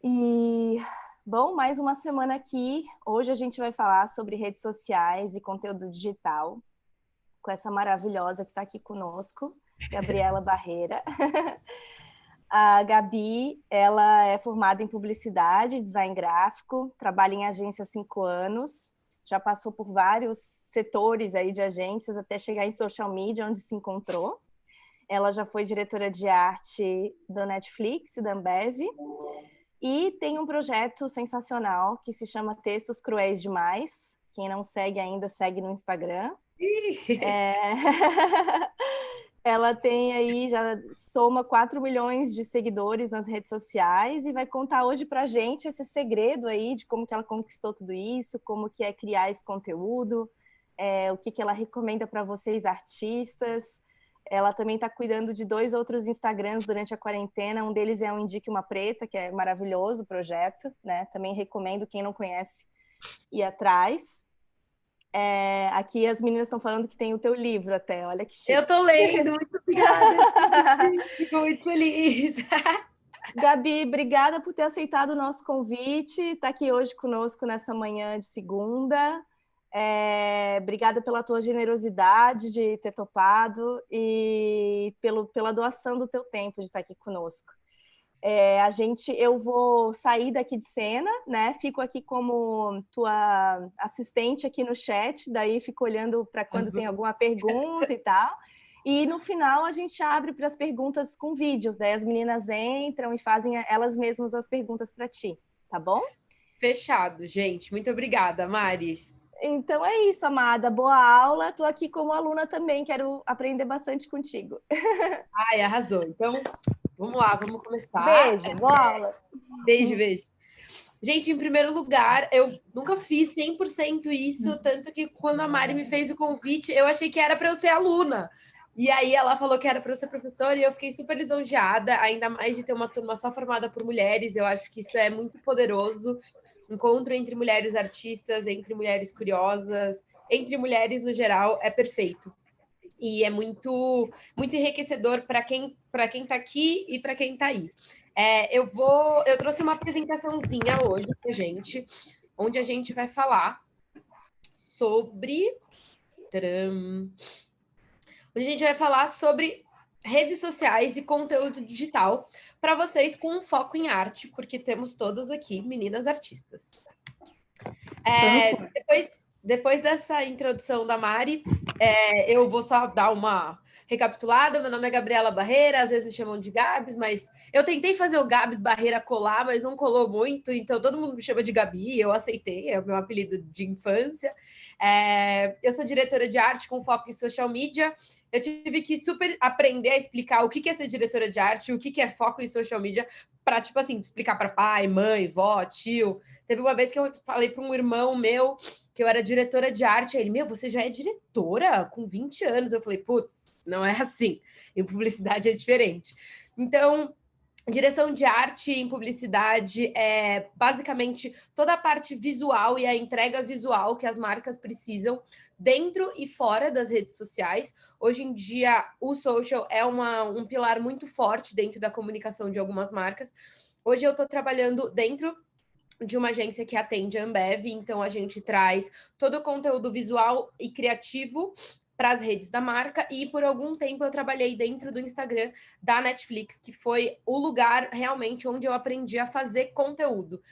E, bom, mais uma semana aqui. Hoje a gente vai falar sobre redes sociais e conteúdo digital com essa maravilhosa que está aqui conosco, Gabriela Barreira. A Gabi, ela é formada em publicidade, design gráfico, trabalha em agência há 5 anos, já passou por vários setores aí de agências até chegar em social media, onde se encontrou. Ela já foi diretora de arte da Netflix e da Ambev. E tem um projeto sensacional que se chama Textos Cruéis Demais. Quem não segue ainda, segue no Instagram. Ela tem aí, já soma 4 milhões de seguidores nas redes sociais e vai contar hoje pra gente esse segredo aí de como que ela conquistou tudo isso, como que é criar esse conteúdo, o que ela recomenda para vocês, artistas. Ela também está cuidando de 2 outros Instagrams durante a quarentena. Um deles é o Indique Uma Preta, que é maravilhoso o projeto, né? Também recomendo, quem não conhece, ir atrás. Aqui as meninas estão falando que tem o teu livro até, olha que chique. Eu tô lendo, muito obrigada. Fico muito feliz. Gabi, obrigada por ter aceitado o nosso convite, está aqui hoje conosco nessa manhã de segunda. Obrigada pela tua generosidade de ter topado e pela doação do teu tempo de estar aqui conosco. Eu vou sair daqui de cena, né? Fico aqui como tua assistente aqui no chat, daí fico olhando para quando tem alguma pergunta e tal. E no final a gente abre para as perguntas com vídeo, daí as meninas entram e fazem elas mesmas as perguntas para ti, tá bom? Fechado, gente. Muito obrigada, Mari. Então é isso, amada. Boa aula. Estou aqui como aluna também, quero aprender bastante contigo. Ai, arrasou. Então, vamos lá, vamos começar. Beijo, boa aula. Beijo, beijo. Gente, em primeiro lugar, eu nunca fiz 100% isso, tanto que quando a Mari me fez o convite, eu achei que era para eu ser aluna. E aí ela falou que era para eu ser professora e eu fiquei super lisonjeada, ainda mais de ter uma turma só formada por mulheres. Eu acho que isso é muito poderoso. Encontro entre mulheres artistas, entre mulheres curiosas, entre mulheres no geral, é perfeito. E é muito enriquecedor para quem está aqui e para quem está aí. Eu trouxe uma apresentaçãozinha hoje para gente, onde a gente vai falar sobre redes sociais e conteúdo digital para vocês com um foco em arte, porque temos todas aqui meninas artistas. Depois dessa introdução da Mari, eu vou só dar uma recapitulada. Meu nome é Gabriela Barreira, às vezes me chamam de Gabs, mas eu tentei fazer o Gabs Barreira colar, mas não colou muito, então todo mundo me chama de Gabi, eu aceitei, é o meu apelido de infância. Eu sou diretora de arte com foco em social media. Eu tive que super aprender a explicar o que é ser diretora de arte, o que é foco em social media, para, tipo assim, explicar para pai, mãe, vó, tio. Teve uma vez que eu falei para um irmão meu que eu era diretora de arte. Aí ele, você já é diretora com 20 anos? Eu falei, putz, não é assim. Em publicidade é diferente. Então, direção de arte em publicidade é basicamente toda a parte visual e a entrega visual que as marcas precisam dentro e fora das redes sociais. Hoje em dia, o social é um pilar muito forte dentro da comunicação de algumas marcas. Hoje eu estou trabalhando dentro de uma agência que atende a Ambev, então a gente traz todo o conteúdo visual e criativo para as redes da marca, e por algum tempo eu trabalhei dentro do Instagram da Netflix, que foi o lugar realmente onde eu aprendi a fazer conteúdo.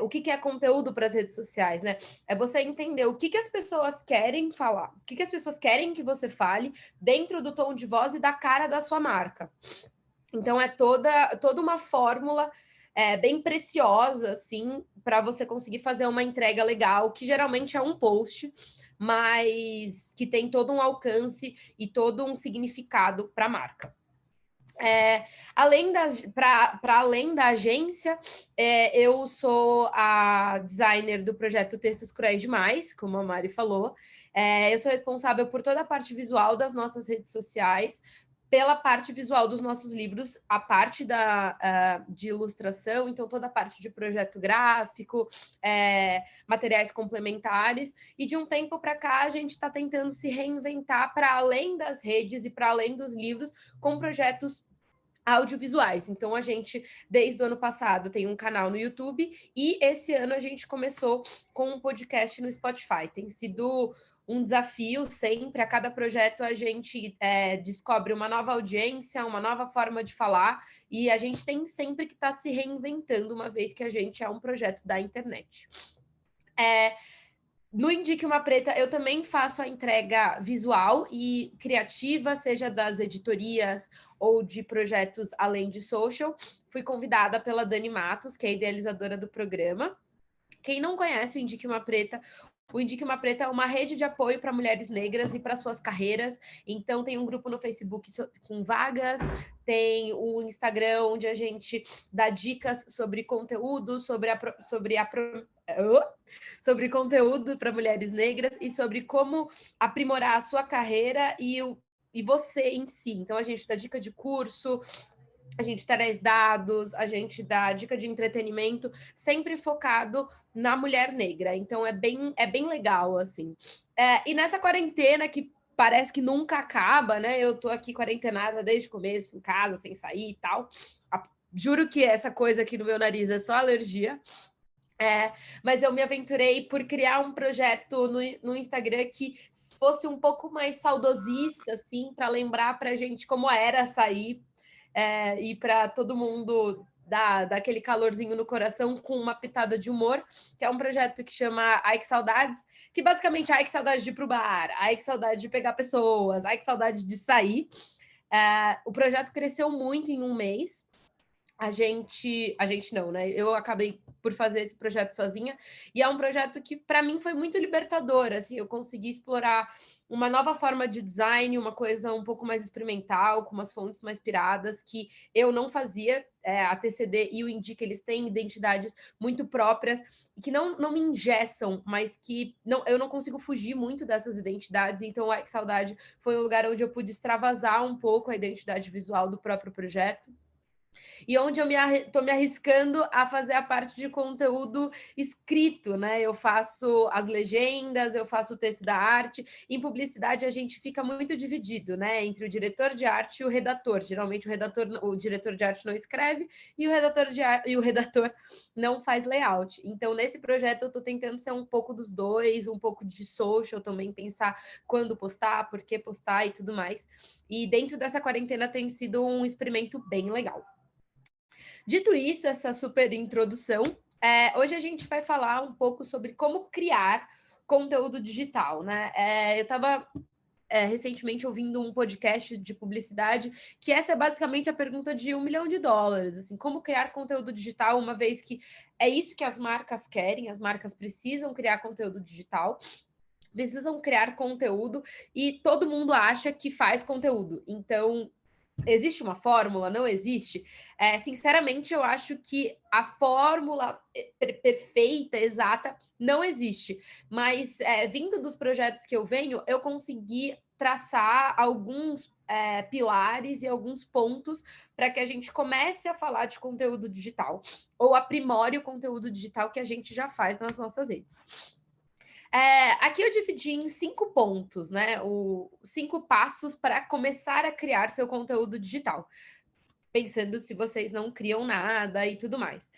O que é conteúdo para as redes sociais, né? É você entender o que as pessoas querem falar, o que as pessoas querem que você fale dentro do tom de voz e da cara da sua marca. Então é toda uma fórmula bem preciosa, assim, para você conseguir fazer uma entrega legal, que geralmente é um post, mas que tem todo um alcance e todo um significado para a marca. Para além da agência, eu sou a designer do projeto Textos Cruéis Demais, como a Mari falou. Eu sou responsável por toda a parte visual das nossas redes sociais, pela parte visual dos nossos livros, a parte de ilustração, então toda a parte de projeto gráfico, materiais complementares, e de um tempo para cá a gente está tentando se reinventar para além das redes e para além dos livros, com projetos audiovisuais. Então, a gente, desde o ano passado, tem um canal no YouTube e esse ano a gente começou com um podcast no Spotify. Tem sido um desafio sempre. A cada projeto a gente descobre uma nova audiência, uma nova forma de falar e a gente tem sempre que estar se reinventando, uma vez que a gente é um projeto da internet. No Indique Uma Preta, eu também faço a entrega visual e criativa, seja das editorias ou de projetos além de social. Fui convidada pela Dani Matos, que é a idealizadora do programa. Quem não conhece o Indique Uma Preta é uma rede de apoio para mulheres negras e para suas carreiras. Então, tem um grupo no Facebook com vagas, tem o Instagram, onde a gente dá dicas sobre conteúdo, sobre conteúdo para mulheres negras e sobre como aprimorar a sua carreira e você em si. Então, a gente dá dica de curso, a gente traz dados, a gente dá dica de entretenimento, sempre focado na mulher negra. Então, é bem legal, assim. E nessa quarentena, que parece que nunca acaba, né? Eu tô aqui quarentenada desde o começo, em casa, sem sair e tal. Juro que essa coisa aqui no meu nariz é só alergia. Mas eu me aventurei por criar um projeto no Instagram que fosse um pouco mais saudosista, assim, para lembrar para a gente como era sair e para todo mundo dar aquele calorzinho no coração com uma pitada de humor, que é um projeto que chama Ai Que Saudades, que basicamente ai que saudade de ir pro bar, ai que saudade de pegar pessoas, ai que saudade de sair. O projeto cresceu muito em um mês. A gente não, né? Eu acabei por fazer esse projeto sozinha e é um projeto que para mim foi muito libertador, assim, eu consegui explorar uma nova forma de design, uma coisa um pouco mais experimental, com umas fontes mais piradas que eu não fazia. A TCD e o Indica, eles têm identidades muito próprias e que não me engessam, mas que eu não consigo fugir muito dessas identidades. Então, Ai Que Saudade foi um lugar onde eu pude extravasar um pouco a identidade visual do próprio projeto. E onde eu estou me arriscando a fazer a parte de conteúdo escrito, né? Eu faço as legendas, eu faço o texto da arte. Em publicidade, a gente fica muito dividido, né? Entre o diretor de arte e o redator. Geralmente, o diretor de arte não escreve e o redator não faz layout. Então, nesse projeto, eu estou tentando ser um pouco dos dois, um pouco de social também, pensar quando postar, por que postar e tudo mais. E dentro dessa quarentena tem sido um experimento bem legal. Dito isso, essa super introdução, hoje a gente vai falar um pouco sobre como criar conteúdo digital, né? Eu estava recentemente ouvindo um podcast de publicidade, que essa é basicamente a pergunta de $1 milhão, assim, como criar conteúdo digital, uma vez que é isso que as marcas querem, as marcas precisam criar conteúdo digital, precisam criar conteúdo e todo mundo acha que faz conteúdo. Então, existe uma fórmula? Não existe? Sinceramente, eu acho que a fórmula perfeita, exata, não existe. Mas, vindo dos projetos que eu venho, eu consegui traçar alguns pilares e alguns pontos para que a gente comece a falar de conteúdo digital ou aprimore o conteúdo digital que a gente já faz nas nossas redes. Aqui eu dividi em 5 pontos, né? 5 passos para começar a criar seu conteúdo digital. Pensando se vocês não criam nada e tudo mais.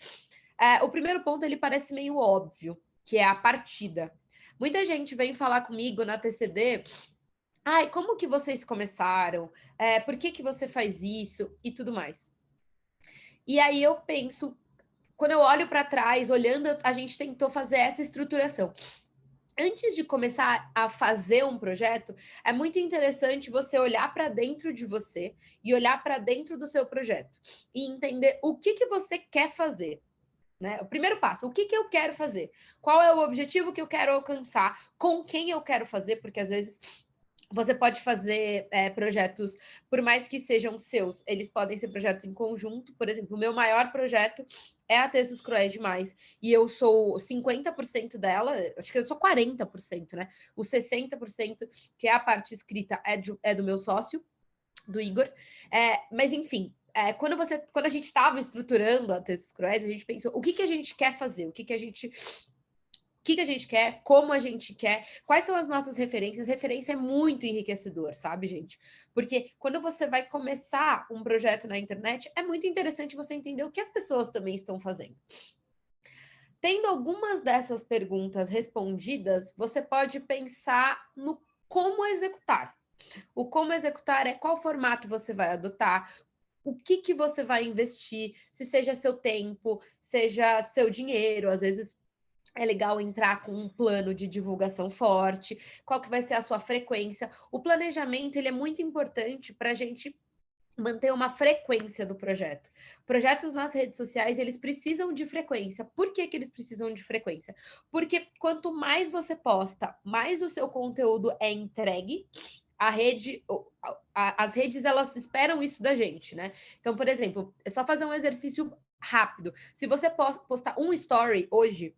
O primeiro ponto, ele parece meio óbvio, que é a partida. Muita gente vem falar comigo na TCD, ai, como que vocês começaram? Por que você faz isso? E tudo mais. E aí eu penso, quando eu olho para trás, olhando, a gente tentou fazer essa estruturação. Antes de começar a fazer um projeto, é muito interessante você olhar para dentro de você e olhar para dentro do seu projeto e entender o que você quer fazer. Né? O primeiro passo, o que eu quero fazer? Qual é o objetivo que eu quero alcançar? Com quem eu quero fazer? Porque às vezes você pode fazer projetos, por mais que sejam seus, eles podem ser projetos em conjunto. Por exemplo, o meu maior projeto é a Textos Cruéis Demais, e eu sou 50% dela, acho que eu sou 40%, né? O 60%, que é a parte escrita, é do meu sócio, do Igor. Mas, enfim, quando a gente estava estruturando a Textos Cruéis, a gente pensou, o que a gente quer fazer? O que a gente que a gente quer, como a gente quer, quais são as nossas referências. Referência é muito enriquecedor, sabe, gente? Porque quando você vai começar um projeto na internet, é muito interessante você entender o que as pessoas também estão fazendo. Tendo algumas dessas perguntas respondidas, você pode pensar no como executar. O como executar é qual formato você vai adotar, o que você vai investir, se seja seu tempo, seja seu dinheiro, às vezes é legal entrar com um plano de divulgação forte, qual que vai ser a sua frequência. O planejamento, ele é muito importante para a gente manter uma frequência do projeto. Projetos nas redes sociais, eles precisam de frequência. Por que eles precisam de frequência? Porque quanto mais você posta, mais o seu conteúdo é entregue, a rede, as redes, elas esperam isso da gente, né? Então, por exemplo, é só fazer um exercício rápido. Se você postar um story hoje,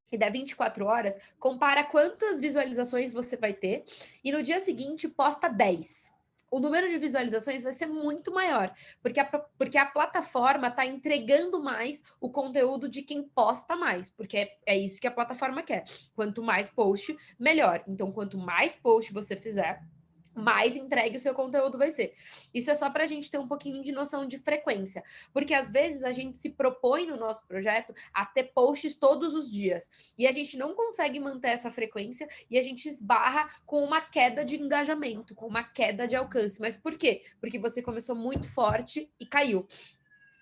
que dá 24 horas, compara quantas visualizações você vai ter e no dia seguinte posta 10. O número de visualizações vai ser muito maior, porque a plataforma está entregando mais o conteúdo de quem posta mais, porque é isso que a plataforma quer. Quanto mais post, melhor. Então, quanto mais post você fizer, mais entregue o seu conteúdo vai ser. Isso é só para a gente ter um pouquinho de noção de frequência, porque às vezes a gente se propõe no nosso projeto a ter posts todos os dias, e a gente não consegue manter essa frequência, e a gente esbarra com uma queda de engajamento, com uma queda de alcance. Mas por quê? Porque você começou muito forte e caiu.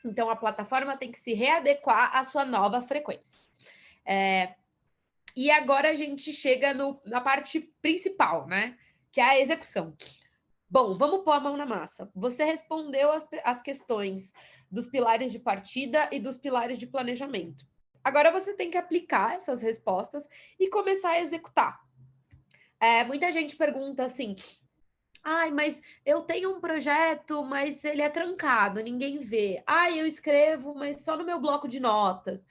Então a plataforma tem que se readequar à sua nova frequência. E agora a gente chega na parte principal, né? Que é a execução. Bom, vamos pôr a mão na massa. Você respondeu as questões dos pilares de partida e dos pilares de planejamento. Agora você tem que aplicar essas respostas e começar a executar. Muita gente pergunta assim: ai, mas eu tenho um projeto, mas ele é trancado, ninguém vê. Ai, eu escrevo, mas só no meu bloco de notas.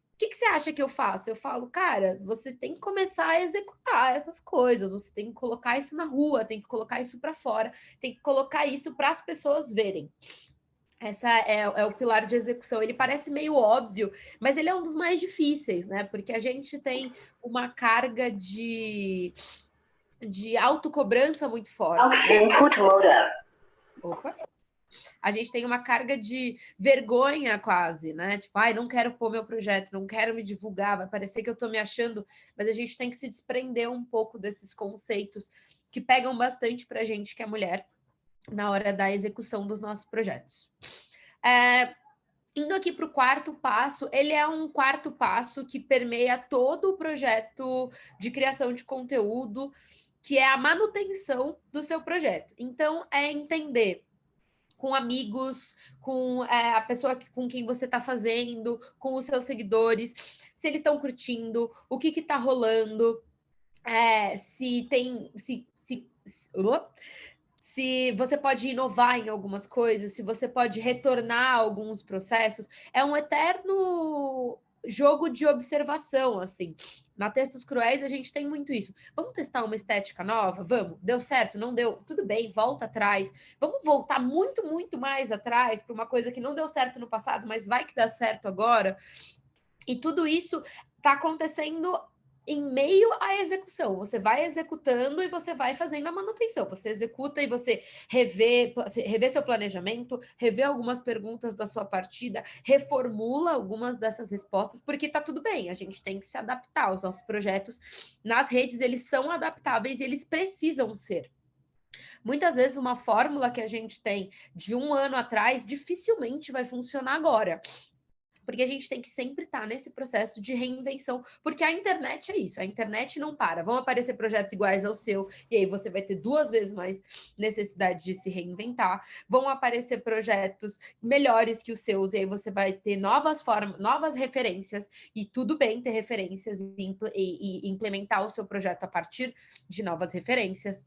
O que você acha que eu faço? Eu falo, cara, você tem que começar a executar essas coisas, você tem que colocar isso na rua, tem que colocar isso para fora, tem que colocar isso para as pessoas verem. Essa é o pilar de execução. Ele parece meio óbvio, mas ele é um dos mais difíceis, né? Porque a gente tem uma carga de autocobrança muito forte. Né? Opa! A gente tem uma carga de vergonha quase, né? Tipo, ai, não quero pôr meu projeto, não quero me divulgar, vai parecer que eu tô me achando, mas a gente tem que se desprender um pouco desses conceitos que pegam bastante pra gente que é mulher na hora da execução dos nossos projetos. Indo aqui para o quarto passo, ele é um quarto passo que permeia todo o projeto de criação de conteúdo, que é a manutenção do seu projeto. Então, é entender com amigos, com a pessoa com quem você está fazendo, com os seus seguidores, se eles estão curtindo, o que está rolando, se você pode inovar em algumas coisas, se você pode retornar a alguns processos. É um eterno jogo de observação, assim. Na Textos Cruéis, a gente tem muito isso. Vamos testar uma estética nova? Vamos. Deu certo? Não deu? Tudo bem, volta atrás. Vamos voltar muito, muito mais atrás para uma coisa que não deu certo no passado, mas vai que dá certo agora. E tudo isso está acontecendo em meio à execução. Você vai executando e você vai fazendo a manutenção. Você executa e você revê seu planejamento, revê algumas perguntas da sua partida, reformula algumas dessas respostas, porque tá tudo bem, a gente tem que se adaptar. Os nossos projetos nas redes, eles são adaptáveis e eles precisam ser. Muitas vezes uma fórmula que a gente tem de 1 ano atrás dificilmente vai funcionar agora. Porque a gente tem que sempre estar nesse processo de reinvenção, porque a internet é isso, a internet não para. Vão aparecer projetos iguais ao seu, e aí você vai ter 2 vezes mais necessidade de se reinventar. Vão aparecer projetos melhores que os seus, e aí você vai ter novas formas, novas referências, e tudo bem ter referências e implementar o seu projeto a partir de novas referências.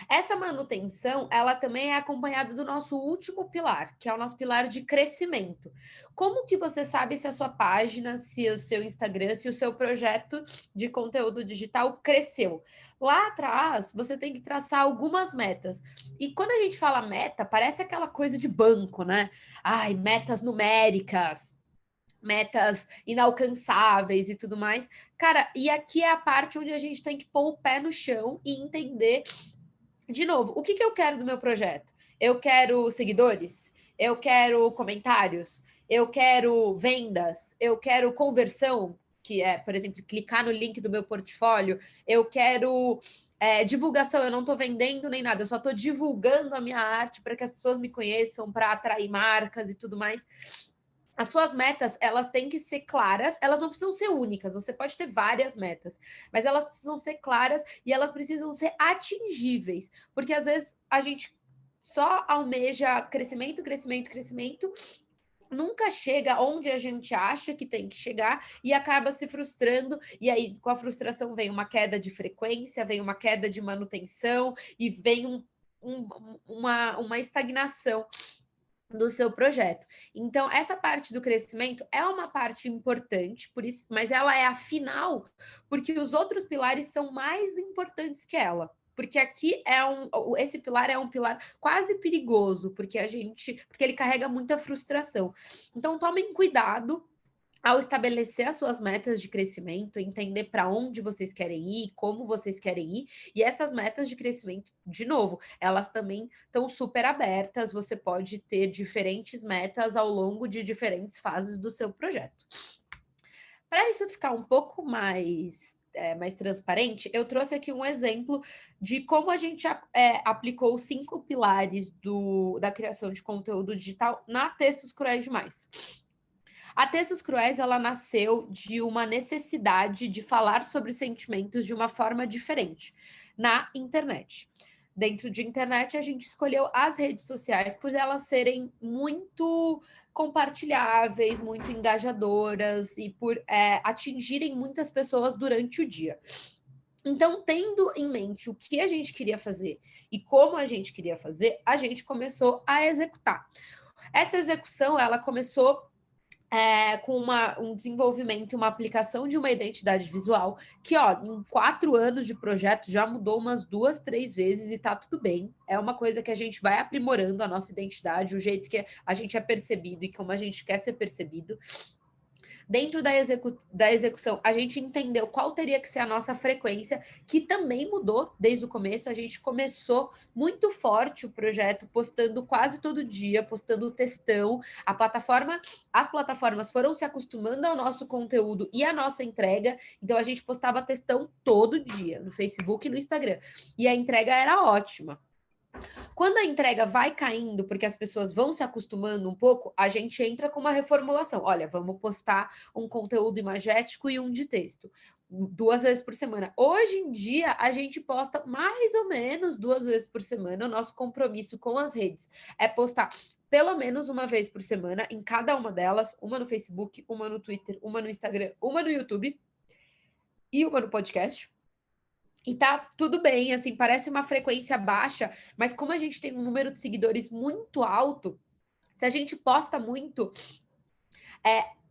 Essa manutenção, ela também é acompanhada do nosso último pilar, que é o nosso pilar de crescimento. Como que você sabe se a sua página, se o seu Instagram, se o seu projeto de conteúdo digital cresceu? Lá atrás, você tem que traçar algumas metas. E quando a gente fala meta, parece aquela coisa de banco, né? Ai, metas numéricas. metas inalcançáveis e tudo mais. Cara, e aqui é a parte onde a gente tem que pôr o pé no chão e entender, de novo, o que eu quero do meu projeto? Eu quero seguidores? Eu quero comentários? Eu quero vendas? Eu quero conversão, que é, por exemplo, clicar no link do meu portfólio? Eu quero divulgação, eu não estou vendendo nem nada, eu só estou divulgando a minha arte para que as pessoas me conheçam, para atrair marcas e tudo mais. As suas metas, elas têm que ser claras, elas não precisam ser únicas, você pode ter várias metas, mas elas precisam ser claras e elas precisam ser atingíveis, porque às vezes a gente só almeja crescimento, crescimento, crescimento, nunca chega onde a gente acha que tem que chegar e acaba se frustrando, e aí com a frustração vem uma queda de frequência, vem uma queda de manutenção e vem uma estagnação do seu projeto. Então, essa parte do crescimento é uma parte importante, por isso, mas ela é a final, porque os outros pilares são mais importantes que ela. Porque aqui esse pilar é um pilar quase perigoso, porque ele carrega muita frustração. Então, tomem cuidado ao estabelecer as suas metas de crescimento, entender para onde vocês querem ir, como vocês querem ir, e essas metas de crescimento, de novo, elas também estão super abertas, você pode ter diferentes metas ao longo de diferentes fases do seu projeto. Para isso ficar um pouco mais transparente, eu trouxe aqui um exemplo de como a gente aplicou os 5 pilares da criação de conteúdo digital na Textos Cruéis Demais. A Textos Cruéis, ela nasceu de uma necessidade de falar sobre sentimentos de uma forma diferente na internet. Dentro de internet, a gente escolheu as redes sociais por elas serem muito compartilháveis, muito engajadoras e por atingirem muitas pessoas durante o dia. Então, tendo em mente o que a gente queria fazer e como a gente queria fazer, a gente começou a executar. Essa execução, ela começou com um desenvolvimento e uma aplicação de uma identidade visual que, em 4 anos de projeto já mudou umas 2, 3 vezes e tá tudo bem. É uma coisa que a gente vai aprimorando a nossa identidade, o jeito que a gente é percebido e como a gente quer ser percebido. Dentro da execução, a gente entendeu qual teria que ser a nossa frequência, que também mudou desde o começo. A gente começou muito forte o projeto, postando quase todo dia, postando textão. As plataformas foram se acostumando ao nosso conteúdo e à nossa entrega. Então, a gente postava textão todo dia, no Facebook e no Instagram. E a entrega era ótima. Quando a entrega vai caindo, porque as pessoas vão se acostumando um pouco, a gente entra com uma reformulação. Olha, vamos postar um conteúdo imagético e um de texto, 2 vezes por semana. Hoje em dia, a gente posta mais ou menos 2 vezes por semana. O nosso compromisso com as redes é postar pelo menos uma vez por semana em cada uma delas, uma no Facebook, uma no Twitter, uma no Instagram, uma no YouTube e uma no podcast. E tá tudo bem, assim, parece uma frequência baixa, mas como a gente tem um número de seguidores muito alto, se a gente posta muito,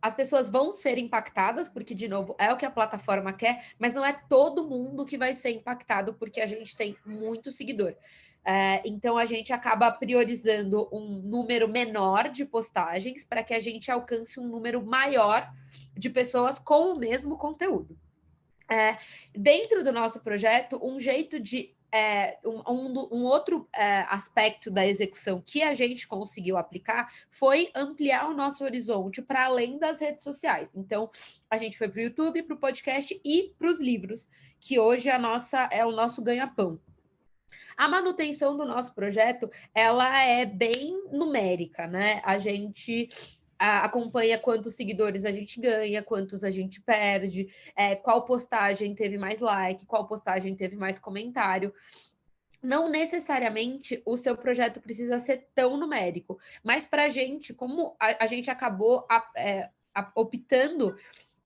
as pessoas vão ser impactadas, porque, de novo, é o que a plataforma quer, mas não é todo mundo que vai ser impactado, porque a gente tem muito seguidor. Então, a gente acaba priorizando um número menor de postagens para que a gente alcance um número maior de pessoas com o mesmo conteúdo. Dentro do nosso projeto, um jeito de um outro aspecto da execução que a gente conseguiu aplicar foi ampliar o nosso horizonte para além das redes sociais. Então, a gente foi para o YouTube, para o podcast e para os livros, que hoje é o nosso ganha-pão. A manutenção do nosso projeto, ela é bem numérica, né? A gente acompanha quantos seguidores a gente ganha, quantos a gente perde, qual postagem teve mais like, qual postagem teve mais comentário. Não necessariamente o seu projeto precisa ser tão numérico, mas para a gente, como a gente acabou optando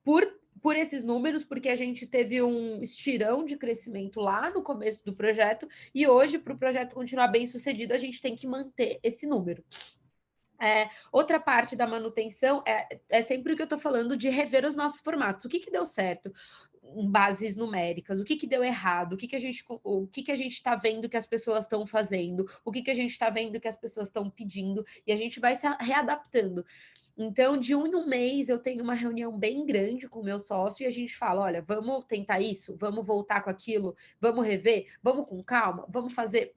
por esses números, porque a gente teve um estirão de crescimento lá no começo do projeto, e hoje, para o projeto continuar bem sucedido, a gente tem que manter esse número. Outra parte da manutenção é sempre o que eu estou falando de rever os nossos formatos. O que deu certo em bases numéricas? O que deu errado? O que a gente está vendo que as pessoas estão fazendo? O que a gente está vendo que as pessoas estão pedindo? E a gente vai se readaptando. Então, de um em um mês, eu tenho uma reunião bem grande com o meu sócio e a gente fala, olha, vamos tentar isso, vamos voltar com aquilo, vamos rever, vamos com calma, vamos fazer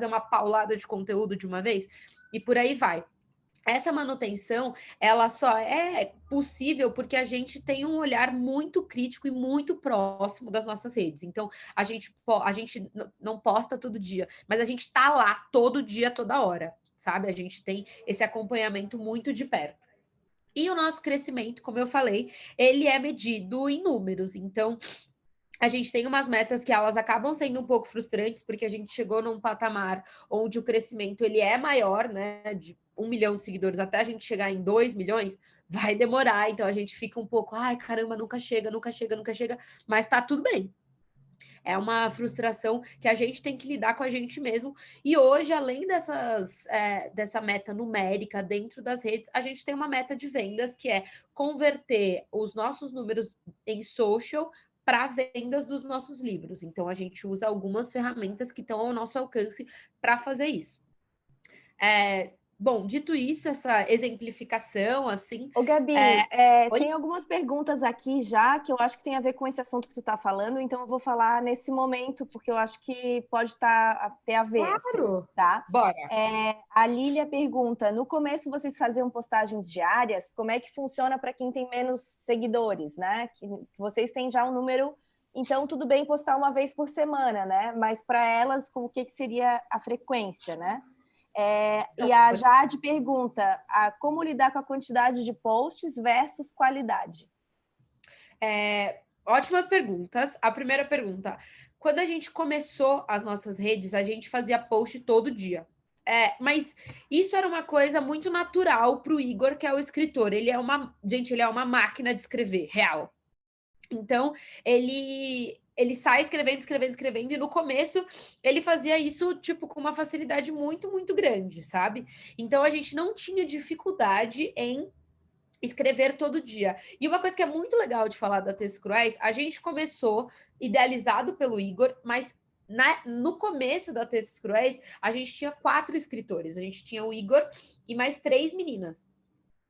uma paulada de conteúdo de uma vez, e por aí vai. Essa manutenção, ela só é possível porque a gente tem um olhar muito crítico e muito próximo das nossas redes. Então, a gente não posta todo dia, mas a gente tá lá todo dia, toda hora, sabe? A gente tem esse acompanhamento muito de perto. E o nosso crescimento, como eu falei, ele é medido em números. Então, a gente tem umas metas que elas acabam sendo um pouco frustrantes, porque a gente chegou num patamar onde o crescimento ele é maior, né? De 1 milhão de seguidores até a gente chegar em 2 milhões, vai demorar. Então a gente fica um pouco, ai, caramba, nunca chega, nunca chega, nunca chega, mas tá tudo bem. É uma frustração que a gente tem que lidar com a gente mesmo. E hoje, além dessa meta numérica dentro das redes, a gente tem uma meta de vendas que é converter os nossos números em social para vendas dos nossos livros. Então, a gente usa algumas ferramentas que estão ao nosso alcance para fazer isso. Bom, dito isso, essa exemplificação, assim... Ô, Gabi, Oi? tem algumas perguntas aqui já que eu acho que tem a ver com esse assunto que tu está falando, então eu vou falar nesse momento, porque eu acho que pode ter a ver, assim, Claro! tá? Bora! A Lília pergunta, no começo vocês faziam postagens diárias, como é que funciona para quem tem menos seguidores, né? Que vocês têm já um número, então tudo bem postar uma vez por semana, né? Mas para elas, o que seria a frequência, né? E a Jade pergunta como lidar com a quantidade de posts versus qualidade. Ótimas perguntas. A primeira pergunta: quando a gente começou as nossas redes, a gente fazia post todo dia. Mas isso era uma coisa muito natural para o Igor, que é o escritor. Ele é uma máquina de escrever, real. Então, ele sai escrevendo, escrevendo, escrevendo, e no começo ele fazia isso, tipo, com uma facilidade muito, muito grande, sabe? Então, a gente não tinha dificuldade em escrever todo dia. E uma coisa que é muito legal de falar da Textos Cruéis, a gente começou idealizado pelo Igor, mas no começo da Textos Cruéis, a gente tinha 4 escritores. A gente tinha o Igor e mais 3 meninas.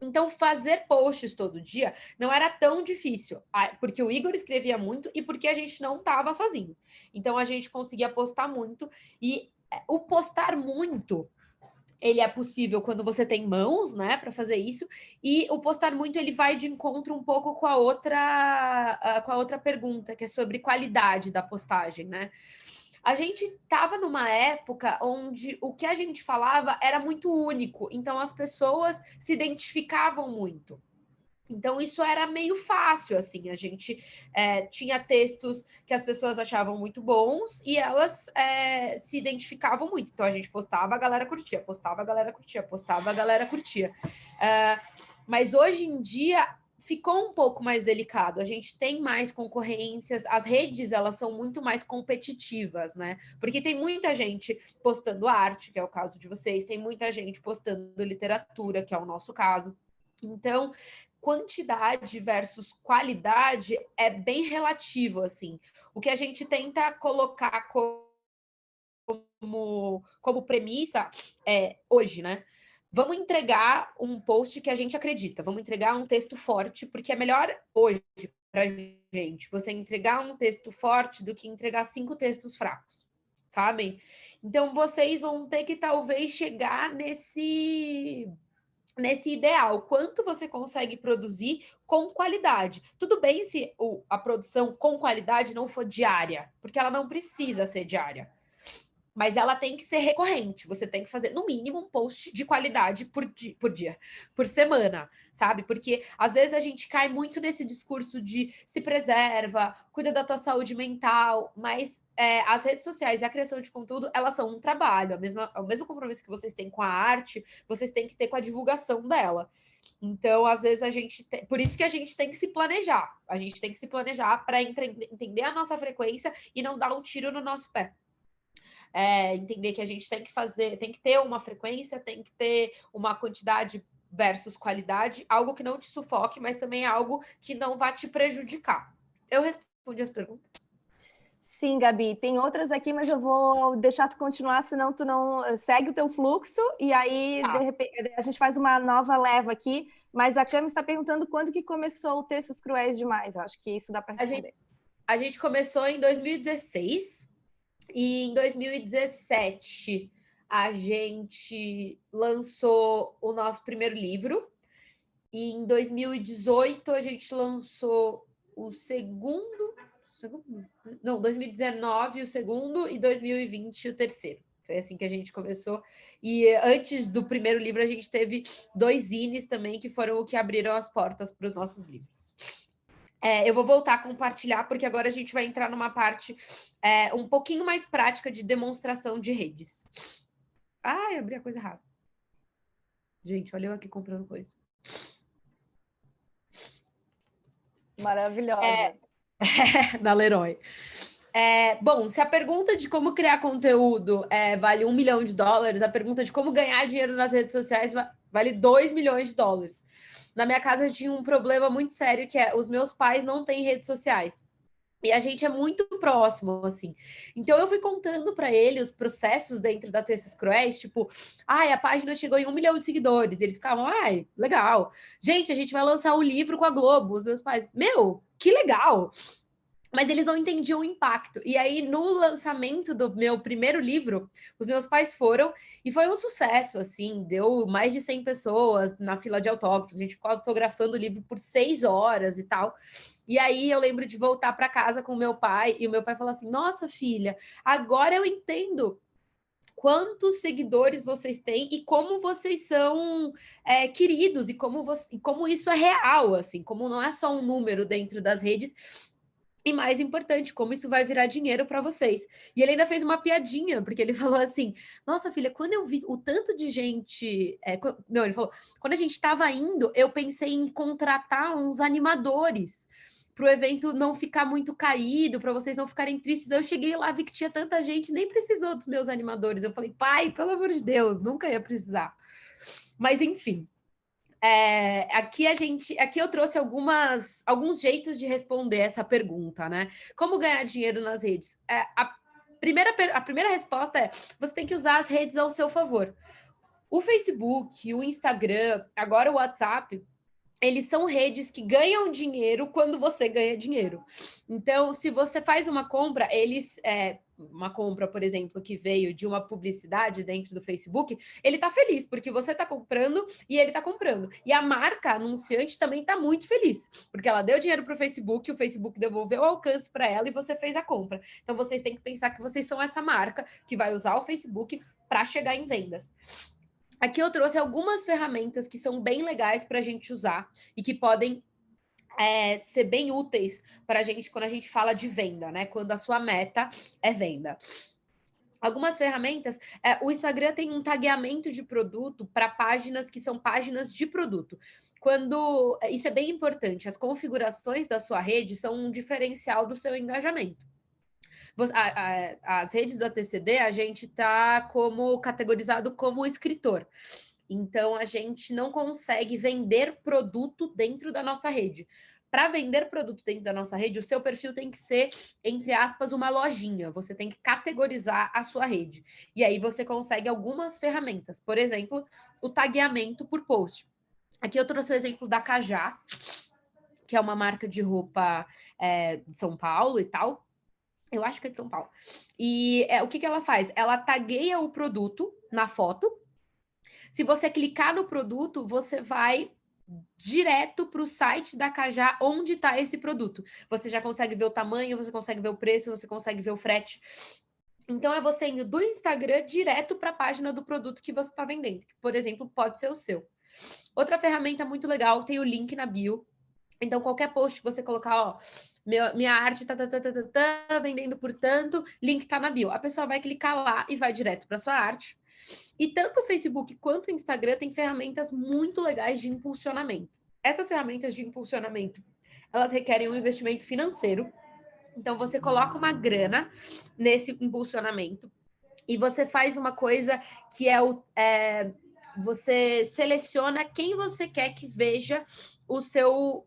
Então, fazer posts todo dia não era tão difícil, porque o Igor escrevia muito e porque a gente não estava sozinho. Então, a gente conseguia postar muito. E o postar muito, ele é possível quando você tem mãos, né, para fazer isso. E o postar muito, ele vai de encontro um pouco com a outra pergunta, que é sobre qualidade da postagem, né? A gente estava numa época onde o que a gente falava era muito único, então as pessoas se identificavam muito. Então, isso era meio fácil, assim, a gente tinha textos que as pessoas achavam muito bons e elas se identificavam muito. Então, a gente postava, a galera curtia, postava, a galera curtia, postava, a galera curtia. Mas hoje em dia ficou um pouco mais delicado, a gente tem mais concorrências, as redes, elas são muito mais competitivas, né? Porque tem muita gente postando arte, que é o caso de vocês, tem muita gente postando literatura, que é o nosso caso. Então, quantidade versus qualidade é bem relativo, assim. O que a gente tenta colocar como premissa hoje, né? Vamos entregar um post que a gente acredita, vamos entregar um texto forte, porque é melhor hoje para a gente você entregar um texto forte do que entregar 5 textos fracos, sabem? Então, vocês vão ter que talvez chegar nesse ideal, quanto você consegue produzir com qualidade. Tudo bem se a produção com qualidade não for diária, porque ela não precisa ser diária. Mas ela tem que ser recorrente. Você tem que fazer, no mínimo, um post de qualidade por semana, sabe? Porque às vezes a gente cai muito nesse discurso de se preserva, cuida da tua saúde mental, mas as redes sociais e a criação de conteúdo, elas são um trabalho. O mesmo compromisso que vocês têm com a arte, vocês têm que ter com a divulgação dela. Então, às vezes, por isso que a gente tem que se planejar. A gente tem que se planejar para entender a nossa frequência e não dar um tiro no nosso pé. Entender que a gente tem que ter uma frequência, tem que ter uma quantidade versus qualidade, algo que não te sufoque, mas também algo que não vá te prejudicar. Eu respondi as perguntas? Sim, Gabi, tem outras aqui, mas eu vou deixar tu continuar, senão tu não segue o teu fluxo e aí, de Tá. repente, a gente faz uma nova leva aqui. Mas a Cami está perguntando quando que começou o Textos Cruéis Demais. Eu acho que isso dá para responder. A gente começou em 2016 e em 2017 a gente lançou o nosso primeiro livro. E em 2018 a gente lançou o segundo. Não, 2019 o segundo e 2020 o terceiro. Foi assim que a gente começou. E antes do primeiro livro, a gente teve 2 zines também, que foram o que abriram as portas para os nossos livros. Eu vou voltar a compartilhar, porque agora a gente vai entrar numa parte um pouquinho mais prática de demonstração de redes. Ai, abri a coisa errada. Gente, olha eu aqui comprando coisa. Maravilhosa. Da Leroy. Bom, se a pergunta de como criar conteúdo vale $1 milhão, a pergunta de como ganhar dinheiro nas redes sociais vale $2 milhões. Na minha casa tinha um problema muito sério, que é os meus pais não têm redes sociais. E a gente é muito próximo, assim. Então, eu fui contando para ele os processos dentro da Textos Cruéis, tipo, a página chegou em 1 milhão de seguidores. E eles ficavam, legal. Gente, a gente vai lançar um livro com a Globo. Os meus pais, meu, que legal. Mas eles não entendiam o impacto. E aí, no lançamento do meu primeiro livro, os meus pais foram e foi um sucesso, assim, deu mais de 100 pessoas na fila de autógrafos. A gente ficou autografando o livro por 6 horas e tal. E aí eu lembro de voltar para casa com o meu pai e o meu pai falou assim: "Nossa, filha, agora eu entendo quantos seguidores vocês têm e como vocês são queridos e como isso é real, assim, como não é só um número dentro das redes. E mais importante, como isso vai virar dinheiro para vocês." E ele ainda fez uma piadinha, porque ele falou assim: "Nossa, filha, quando eu vi o tanto de gente." Não, ele falou: "Quando a gente estava indo, eu pensei em contratar uns animadores para o evento não ficar muito caído, para vocês não ficarem tristes. Eu cheguei lá, vi que tinha tanta gente, nem precisou dos meus animadores." Eu falei: "Pai, pelo amor de Deus, nunca ia precisar." Mas enfim. Aqui eu trouxe alguns jeitos de responder essa pergunta, né? Como ganhar dinheiro nas redes? A primeira resposta é: você tem que usar as redes ao seu favor. O Facebook, o Instagram, agora o WhatsApp, eles são redes que ganham dinheiro quando você ganha dinheiro. Então, se você faz uma compra, uma compra, por exemplo, que veio de uma publicidade dentro do Facebook, ele tá feliz, porque você tá comprando e ele tá comprando. E a marca anunciante também tá muito feliz, porque ela deu dinheiro pro Facebook, o Facebook devolveu o alcance para ela e você fez a compra. Então, vocês têm que pensar que vocês são essa marca que vai usar o Facebook para chegar em vendas. Aqui eu trouxe algumas ferramentas que são bem legais para a gente usar e que podem ser bem úteis para a gente quando a gente fala de venda, né? Quando a sua meta é venda. Algumas ferramentas, o Instagram tem um tagueamento de produto para páginas que são páginas de produto. Isso é bem importante, as configurações da sua rede são um diferencial do seu engajamento. As redes da TCD, a gente está categorizado como escritor. Então, a gente não consegue vender produto dentro da nossa rede. Para vender produto dentro da nossa rede, o seu perfil tem que ser, entre aspas, uma lojinha. Você tem que categorizar a sua rede. E aí você consegue algumas ferramentas. Por exemplo, o tagueamento por post. Aqui eu trouxe o exemplo da Cajá, que é uma marca de roupa de São Paulo e tal. Eu acho que é de São Paulo. E o que ela faz? Ela tagueia o produto na foto. Se você clicar no produto, você vai direto para o site da Cajá, onde está esse produto. Você já consegue ver o tamanho, você consegue ver o preço, você consegue ver o frete. Então, é você indo do Instagram direto para a página do produto que você está vendendo. Que, por exemplo, pode ser o seu. Outra ferramenta muito legal, tem o link na bio. Então, qualquer post que você colocar, minha arte tá vendendo por tanto, link tá na bio. A pessoa vai clicar lá e vai direto para sua arte. E tanto o Facebook quanto o Instagram tem ferramentas muito legais de impulsionamento. Essas ferramentas de impulsionamento, elas requerem um investimento financeiro. Então, você coloca uma grana nesse impulsionamento e você faz uma coisa que você seleciona quem você quer que veja o seu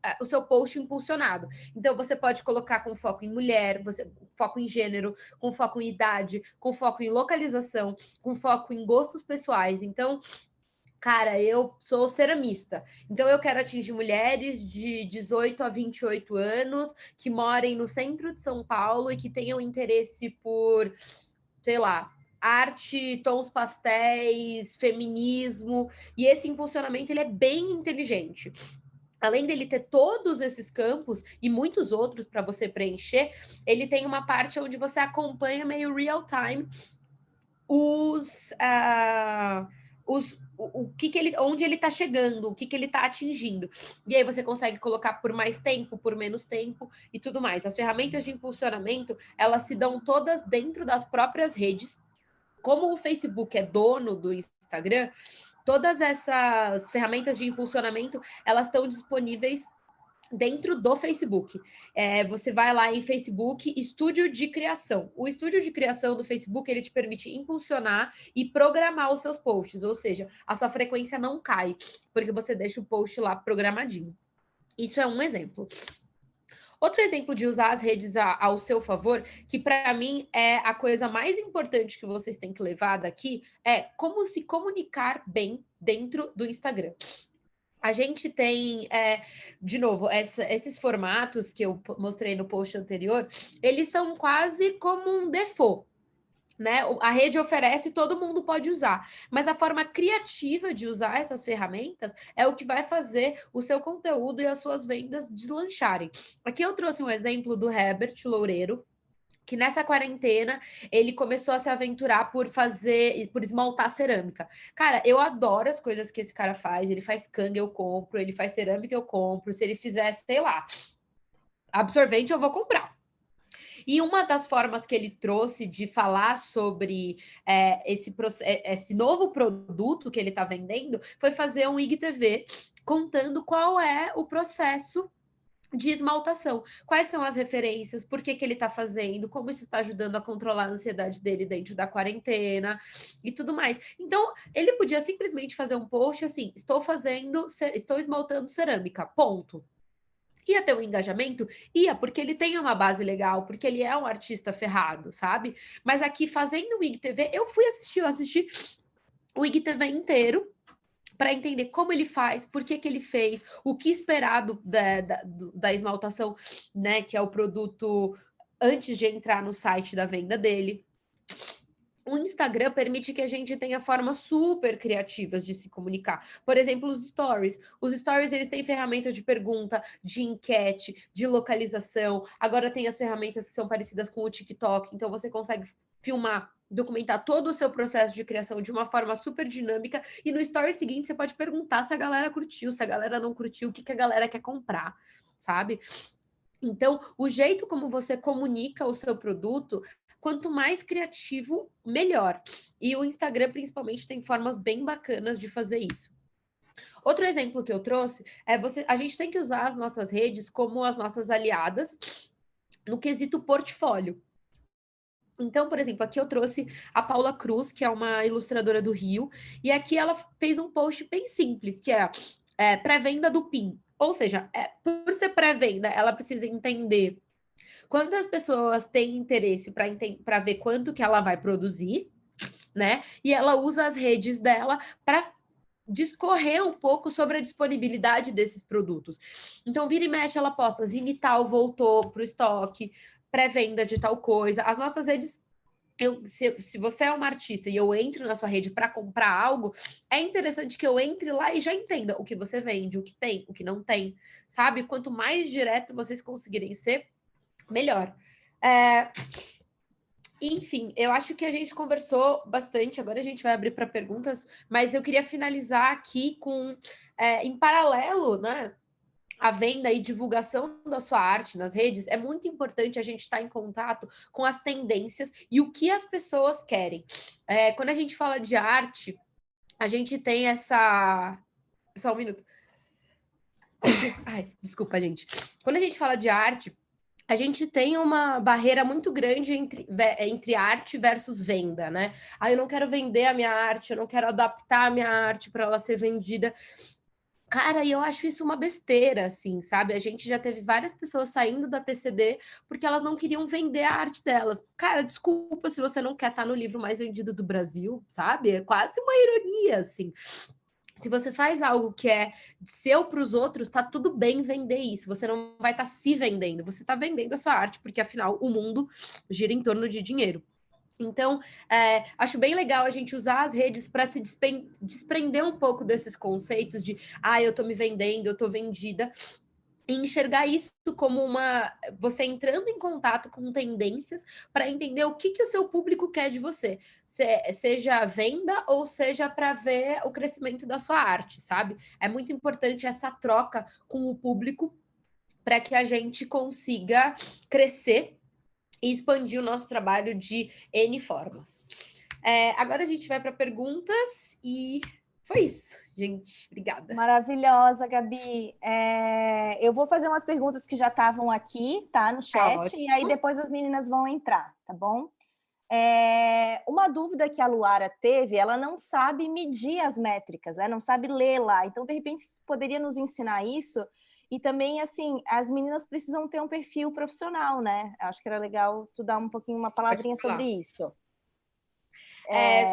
post impulsionado. Então, você pode colocar com foco em mulher, foco em gênero, com foco em idade, com foco em localização, com foco em gostos pessoais. Então, cara, eu sou ceramista, então eu quero atingir mulheres de 18 a 28 anos que morem no centro de São Paulo e que tenham interesse por, sei lá, arte, tons pastéis, feminismo, e esse impulsionamento ele é bem inteligente. Além dele ter todos esses campos e muitos outros para você preencher, ele tem uma parte onde você acompanha meio real time onde ele está chegando, o que ele está atingindo. E aí você consegue colocar por mais tempo, por menos tempo e tudo mais. As ferramentas de impulsionamento, elas se dão todas dentro das próprias redes. Como o Facebook é dono do Instagram, todas essas ferramentas de impulsionamento, elas estão disponíveis dentro do Facebook. Você vai lá em Facebook, Estúdio de Criação. O Estúdio de Criação do Facebook, ele te permite impulsionar e programar os seus posts, ou seja, a sua frequência não cai, porque você deixa o post lá programadinho. Isso é um exemplo. Outro exemplo de usar as redes ao seu favor, que para mim é a coisa mais importante que vocês têm que levar daqui, é como se comunicar bem dentro do Instagram. A gente tem, de novo, esses formatos que eu mostrei no post anterior, eles são quase como um default, né? A rede oferece, todo mundo pode usar, mas a forma criativa de usar essas ferramentas é o que vai fazer o seu conteúdo e as suas vendas deslancharem. Aqui eu trouxe um exemplo do Herbert Loureiro, que nessa quarentena ele começou a se aventurar por esmaltar cerâmica. Cara, eu adoro as coisas que esse cara faz. Ele faz canga, eu compro. Ele faz cerâmica, eu compro. Se ele fizesse, sei lá, absorvente, eu vou comprar. E uma das formas que ele trouxe de falar sobre esse novo produto que ele está vendendo foi fazer um IGTV contando qual é o processo de esmaltação. Quais são as referências? Por que ele está fazendo? Como isso está ajudando a controlar a ansiedade dele dentro da quarentena e tudo mais. Então, ele podia simplesmente fazer um post assim: estou esmaltando cerâmica, ponto. Ia ter um engajamento? Ia, porque ele tem uma base legal, porque ele é um artista ferrado, sabe? Mas aqui, fazendo o IGTV, eu assisti o IGTV inteiro, para entender como ele faz, por que ele fez, o que esperar da esmaltação, né? Que é o produto antes de entrar no site da venda dele. O Instagram permite que a gente tenha formas super criativas de se comunicar. Por exemplo, os stories. Os stories, eles têm ferramentas de pergunta, de enquete, de localização. Agora tem as ferramentas que são parecidas com o TikTok. Então, você consegue filmar, documentar todo o seu processo de criação de uma forma super dinâmica. E no story seguinte, você pode perguntar se a galera curtiu, se a galera não curtiu, o que a galera quer comprar, sabe? Então, o jeito como você comunica o seu produto, quanto mais criativo, melhor. E o Instagram, principalmente, tem formas bem bacanas de fazer isso. Outro exemplo que eu trouxe é a gente tem que usar as nossas redes como as nossas aliadas no quesito portfólio. Então, por exemplo, aqui eu trouxe a Paula Cruz, que é uma ilustradora do Rio, e aqui ela fez um post bem simples, que é pré-venda do PIN. Ou seja, por ser pré-venda, ela precisa entender quantas pessoas têm interesse para ver quanto que ela vai produzir, né? E ela usa as redes dela para discorrer um pouco sobre a disponibilidade desses produtos. Então, vira e mexe, ela posta, Zinital voltou para o estoque, pré-venda de tal coisa. As nossas redes, se você é uma artista e eu entro na sua rede para comprar algo, é interessante que eu entre lá e já entenda o que você vende, o que tem, o que não tem, sabe? Quanto mais direto vocês conseguirem ser, melhor. Enfim, eu acho que a gente conversou bastante. Agora a gente vai abrir para perguntas, mas eu queria finalizar aqui com, em paralelo, né? A venda e divulgação da sua arte nas redes, é muito importante a gente estar em contato com as tendências e o que as pessoas querem. Quando a gente fala de arte, a gente tem essa. Só um minuto. Ai, desculpa, gente. Quando a gente fala de arte, a gente tem uma barreira muito grande entre arte versus venda, né? Ah, eu não quero vender a minha arte, eu não quero adaptar a minha arte para ela ser vendida. Cara, e eu acho isso uma besteira, assim, sabe? A gente já teve várias pessoas saindo da TCD porque elas não queriam vender a arte delas. Cara, desculpa se você não quer estar no livro mais vendido do Brasil, sabe? É quase uma ironia, assim. Se você faz algo que é seu para os outros, tá tudo bem vender isso. Você não vai estar se vendendo, você está vendendo a sua arte, porque afinal o mundo gira em torno de dinheiro. Então, acho bem legal a gente usar as redes para se desprender um pouco desses conceitos de eu tô me vendendo, eu tô vendida, e enxergar isso como você entrando em contato com tendências para entender o que o seu público quer de você, seja venda ou seja para ver o crescimento da sua arte, sabe? É muito importante essa troca com o público para que a gente consiga crescer e expandir o nosso trabalho de N formas. Agora a gente vai para perguntas e foi isso, gente. Obrigada. Maravilhosa, Gabi. Eu vou fazer umas perguntas que já estavam aqui, tá, no chat, e aí depois as meninas vão entrar, tá bom? Uma dúvida que a Luara teve, ela não sabe medir as métricas, né? Não sabe ler lá. Então, de repente, poderia nos ensinar isso. E também, assim, as meninas precisam ter um perfil profissional, né? Acho que era legal tu dar um pouquinho, uma palavrinha sobre isso.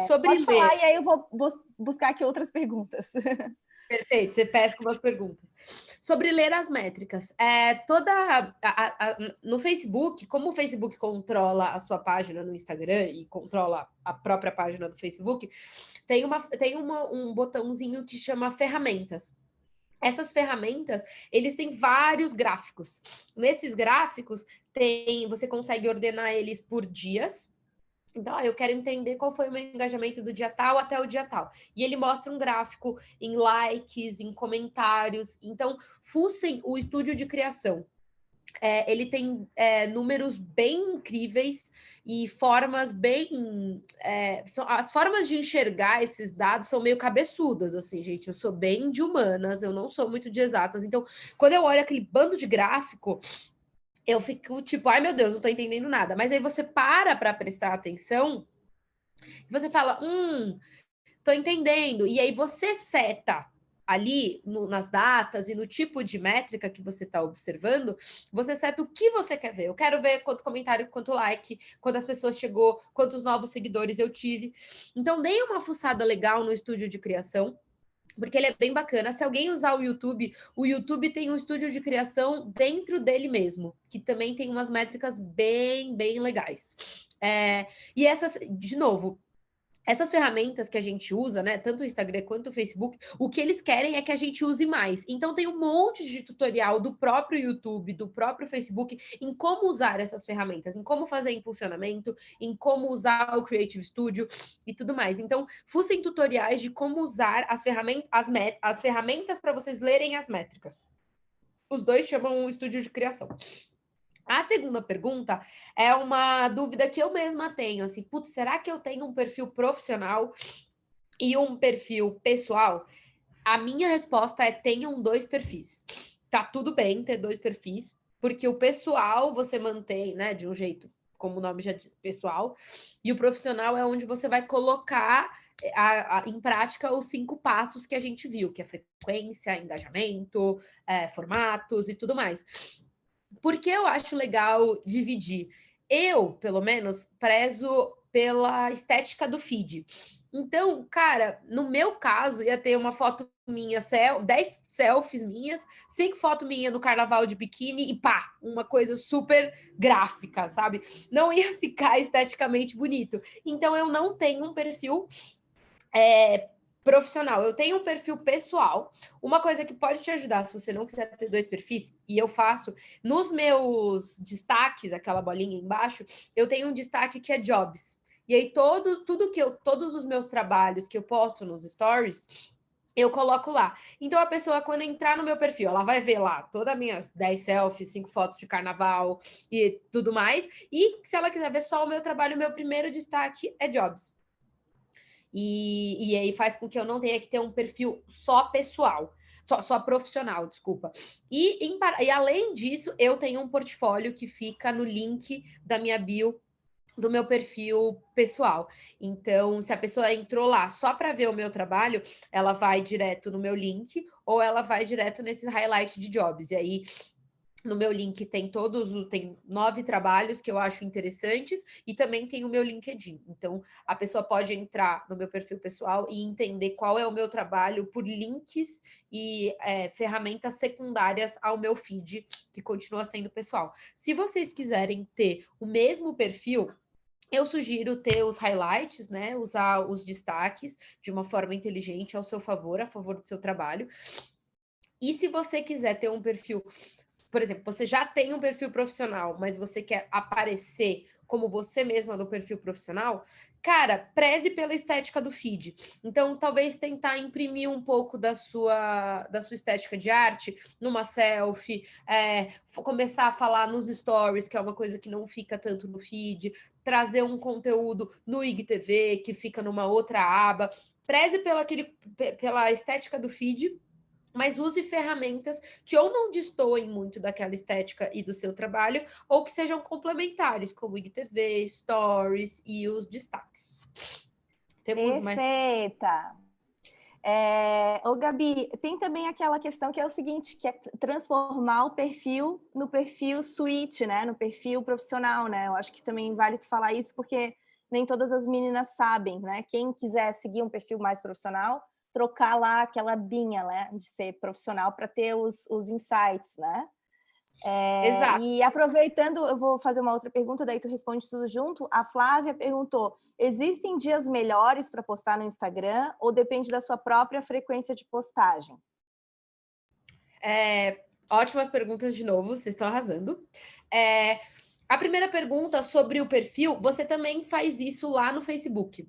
Sobre pode falar, e aí eu vou buscar aqui outras perguntas. Perfeito, você pesca umas perguntas. Sobre ler as métricas. No Facebook, como o Facebook controla a sua página no Instagram e controla a própria página do Facebook, tem um botãozinho que chama ferramentas. Essas ferramentas, eles têm vários gráficos. Nesses gráficos, você consegue ordenar eles por dias. Então, eu quero entender qual foi o meu engajamento do dia tal até o dia tal. E ele mostra um gráfico em likes, em comentários. Então, fuçem o estúdio de criação. Ele tem números bem incríveis e formas bem... as formas de enxergar esses dados são meio cabeçudas, assim, gente. Eu sou bem de humanas, eu não sou muito de exatas. Então, quando eu olho aquele bando de gráfico, eu fico tipo, ai meu Deus, não tô entendendo nada. Mas aí você para prestar atenção e você fala, tô entendendo. E aí você seta ali nas datas e no tipo de métrica que você está observando, você seta o que você quer ver. Eu quero ver quanto comentário, quanto like, quantas pessoas chegou, quantos novos seguidores eu tive. Então, dei uma fuçada legal no estúdio de criação, porque ele é bem bacana. Se alguém usar o YouTube tem um estúdio de criação dentro dele mesmo, que também tem umas métricas bem, bem legais. E essas, de novo, essas ferramentas que a gente usa, né, tanto o Instagram quanto o Facebook, o que eles querem é que a gente use mais. Então tem um monte de tutorial do próprio YouTube, do próprio Facebook, em como usar essas ferramentas, em como fazer impulsionamento, em como usar o Creative Studio e tudo mais. Então, fuçem tutoriais de como usar as ferramentas para vocês lerem as métricas. Os dois chamam o estúdio de criação. A segunda pergunta é uma dúvida que eu mesma tenho, assim, putz, será que eu tenho um perfil profissional e um perfil pessoal? A minha resposta é: tenham 2 perfis. Tá tudo bem ter 2 perfis, porque o pessoal você mantém, né, de um jeito, como o nome já diz, pessoal, e o profissional é onde você vai colocar em prática os 5 passos que a gente viu, que é frequência, engajamento, formatos e tudo mais. Por que eu acho legal dividir? Eu, pelo menos, prezo pela estética do feed. Então, cara, no meu caso, ia ter uma foto minha, 10 selfies minhas, 5 fotos minhas no carnaval de biquíni e pá, uma coisa super gráfica, sabe? Não ia ficar esteticamente bonito. Então, eu não tenho um perfil profissional, eu tenho um perfil pessoal. Uma coisa que pode te ajudar, se você não quiser ter 2 perfis, e eu faço, nos meus destaques, aquela bolinha embaixo, eu tenho um destaque que é jobs. E aí, todos os meus trabalhos que eu posto nos stories, eu coloco lá. Então, a pessoa, quando entrar no meu perfil, ela vai ver lá todas as minhas 10 selfies, 5 fotos de carnaval e tudo mais. E se ela quiser ver só o meu trabalho, o meu primeiro destaque é jobs. E aí faz com que eu não tenha que ter um perfil só pessoal. Só profissional, desculpa. E além disso, eu tenho um portfólio que fica no link da minha bio do meu perfil pessoal. Então, se a pessoa entrou lá só para ver o meu trabalho, ela vai direto no meu link ou ela vai direto nesses highlights de jobs. E aí, no meu link tem 9 trabalhos que eu acho interessantes e também tem o meu LinkedIn. Então, a pessoa pode entrar no meu perfil pessoal e entender qual é o meu trabalho por links e ferramentas secundárias ao meu feed, que continua sendo pessoal. Se vocês quiserem ter o mesmo perfil, eu sugiro ter os highlights, né? Usar os destaques de uma forma inteligente ao seu favor, a favor do seu trabalho. E se você quiser ter um perfil, por exemplo, você já tem um perfil profissional, mas você quer aparecer como você mesma no perfil profissional, cara, preze pela estética do feed. Então, talvez tentar imprimir um pouco da sua estética de arte numa selfie, começar a falar nos stories, que é uma coisa que não fica tanto no feed, trazer um conteúdo no IGTV, que fica numa outra aba. Preze pela estética do feed, mas use ferramentas que ou não destoem muito daquela estética e do seu trabalho, ou que sejam complementares, como IGTV, Stories e os destaques. Temos mais... Perfeita! Ô, Gabi, tem também aquela questão que é o seguinte, que é transformar o perfil no perfil suíte, né? No perfil profissional, né? Eu acho que também vale tu falar isso, porque nem todas as meninas sabem, né? Quem quiser seguir um perfil mais profissional, trocar lá aquela binha, né? De ser profissional para ter os insights, né? Exato. E aproveitando, eu vou fazer uma outra pergunta, daí tu responde tudo junto. A Flávia perguntou, existem dias melhores para postar no Instagram ou depende da sua própria frequência de postagem? Ótimas perguntas de novo, vocês estão arrasando. A primeira pergunta sobre o perfil, você também faz isso lá no Facebook.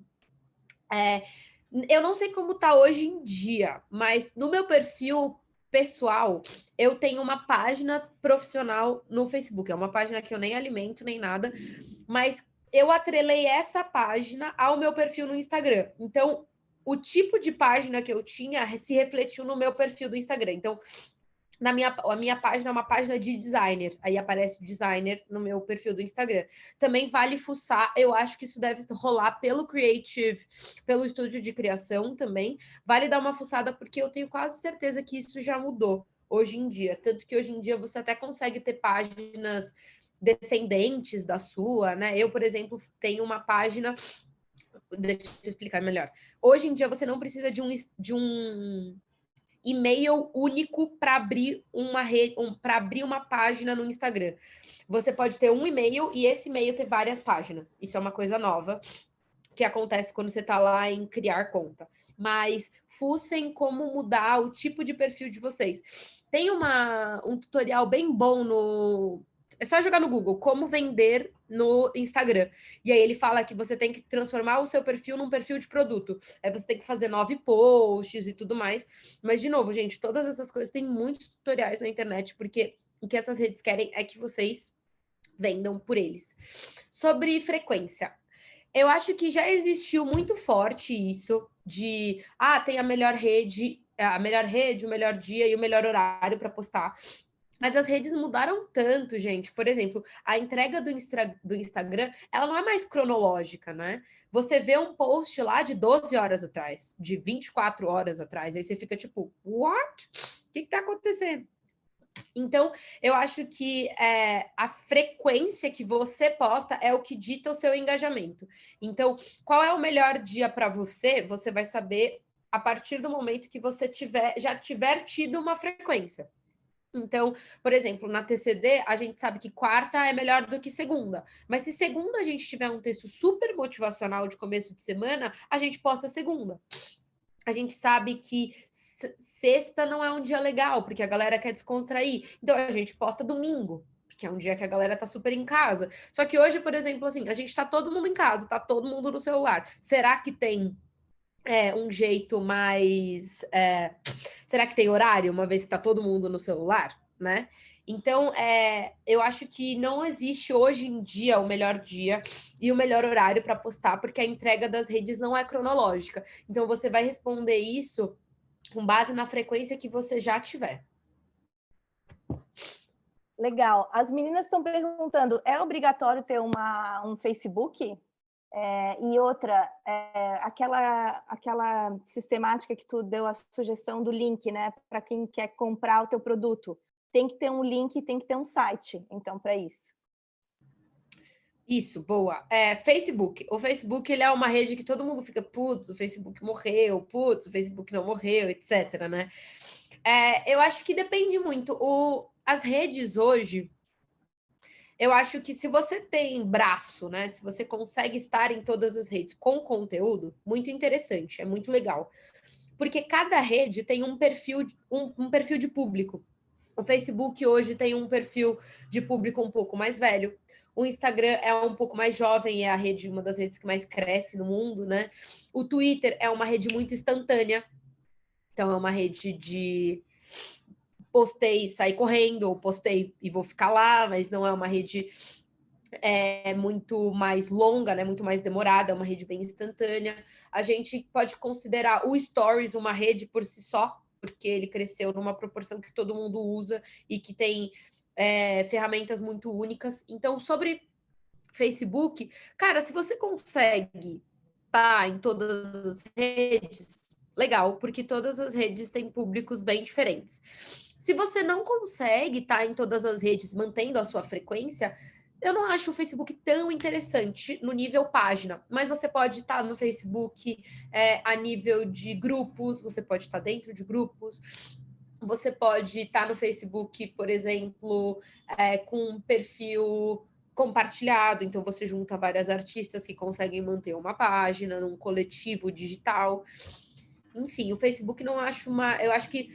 Eu não sei como tá hoje em dia, mas no meu perfil pessoal, eu tenho uma página profissional no Facebook. É uma página que eu nem alimento, nem nada, mas eu atrelei essa página ao meu perfil no Instagram. Então, o tipo de página que eu tinha se refletiu no meu perfil do Instagram. Então, a minha página é uma página de designer, aí aparece designer no meu perfil do Instagram. Também vale fuçar, eu acho que isso deve rolar pelo Creative, pelo estúdio de criação também. Vale dar uma fuçada, porque eu tenho quase certeza que isso já mudou hoje em dia. Tanto que hoje em dia você até consegue ter páginas descendentes da sua, né? Eu, por exemplo, tenho uma página. Deixa eu explicar melhor. Hoje em dia você não precisa de um e-mail único para abrir uma rede, para abrir uma página no Instagram. Você pode ter um e-mail e esse e-mail ter várias páginas. Isso é uma coisa nova que acontece quando você está lá em criar conta. Mas fuçem como mudar o tipo de perfil de vocês. Tem um tutorial bem bom no... É só jogar no Google, como vender no Instagram. E aí ele fala que você tem que transformar o seu perfil num perfil de produto. Aí você tem que fazer 9 posts e tudo mais. Mas, de novo, gente, todas essas coisas tem muitos tutoriais na internet, porque o que essas redes querem é que vocês vendam por eles. Sobre frequência. Eu acho que já existiu muito forte isso de tem a melhor rede, o melhor dia e o melhor horário para postar. Mas as redes mudaram tanto, gente. Por exemplo, a entrega do Instagram, ela não é mais cronológica, né? Você vê um post lá de 12 horas atrás, de 24 horas atrás, aí você fica tipo, what? O que tá acontecendo? Então, eu acho que a frequência que você posta é o que dita o seu engajamento. Então, qual é o melhor dia para você? Você vai saber a partir do momento que você já tiver tido uma frequência. Então, por exemplo, na TCD, a gente sabe que quarta é melhor do que segunda. Mas se segunda a gente tiver um texto super motivacional de começo de semana, a gente posta segunda. A gente sabe que sexta não é um dia legal, porque a galera quer descontrair. Então, a gente posta domingo, porque é um dia que a galera tá super em casa. Só que hoje, por exemplo, assim, a gente tá todo mundo em casa, tá todo mundo no celular. Será que tem um jeito mais... será que tem horário, uma vez que tá todo mundo no celular, né? Então, eu acho que não existe hoje em dia o melhor dia e o melhor horário para postar, porque a entrega das redes não é cronológica. Então, você vai responder isso com base na frequência que você já tiver. Legal. As meninas estão perguntando, é obrigatório ter um Facebook? E outra, aquela sistemática que tu deu a sugestão do link, né? Para quem quer comprar o teu produto. Tem que ter um link, tem que ter um site, então, para isso. Isso, boa. Facebook. O Facebook, ele é uma rede que todo mundo fica, putz, o Facebook morreu, putz, o Facebook não morreu, etc, né? Eu acho que depende muito. As redes hoje, eu acho que se você tem braço, né? Se você consegue estar em todas as redes com conteúdo, muito interessante, é muito legal. Porque cada rede tem um perfil, um perfil de público. O Facebook hoje tem um perfil de público um pouco mais velho. O Instagram é um pouco mais jovem, é uma das redes que mais cresce no mundo, né? O Twitter é uma rede muito instantânea. Então, é uma rede de postei, saí correndo, ou postei e vou ficar lá, mas não é uma rede muito mais longa, né? Muito mais demorada, é uma rede bem instantânea. A gente pode considerar o Stories uma rede por si só, porque ele cresceu numa proporção que todo mundo usa e que tem ferramentas muito únicas. Então, sobre Facebook, cara, se você consegue estar em todas as redes, legal, porque todas as redes têm públicos bem diferentes. Se você não consegue estar em todas as redes mantendo a sua frequência, eu não acho o Facebook tão interessante no nível página, mas você pode estar no Facebook a nível de grupos, você pode estar dentro de grupos, você pode estar no Facebook, por exemplo, com um perfil compartilhado, então você junta várias artistas que conseguem manter uma página num coletivo digital. Enfim, o Facebook não acho eu acho que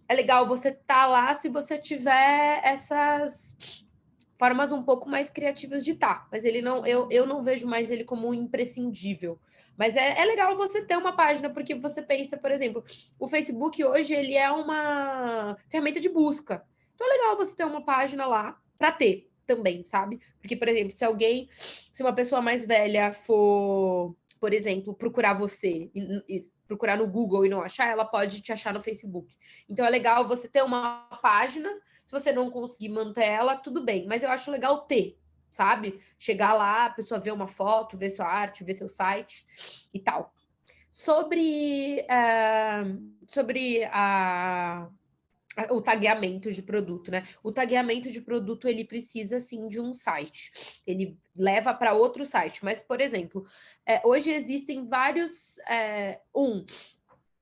é legal você estar lá se você tiver essas formas um pouco mais criativas de estar, mas ele não, eu não vejo mais ele como um imprescindível. Mas é legal você ter uma página, porque você pensa, por exemplo, o Facebook hoje ele é uma ferramenta de busca. Então é legal você ter uma página lá para ter também, sabe? Porque, por exemplo, se uma pessoa mais velha for, por exemplo, procurar você e procurar no Google e não achar, ela pode te achar no Facebook. Então é legal você ter uma página. Se você não conseguir manter ela, tudo bem. Mas eu acho legal ter, sabe? Chegar lá, a pessoa ver uma foto, ver sua arte, ver seu site e tal. Sobre o tagueamento de produto, né? O tagueamento de produto, ele precisa, sim, de um site. Ele leva para outro site. Mas, por exemplo, hoje existem vários...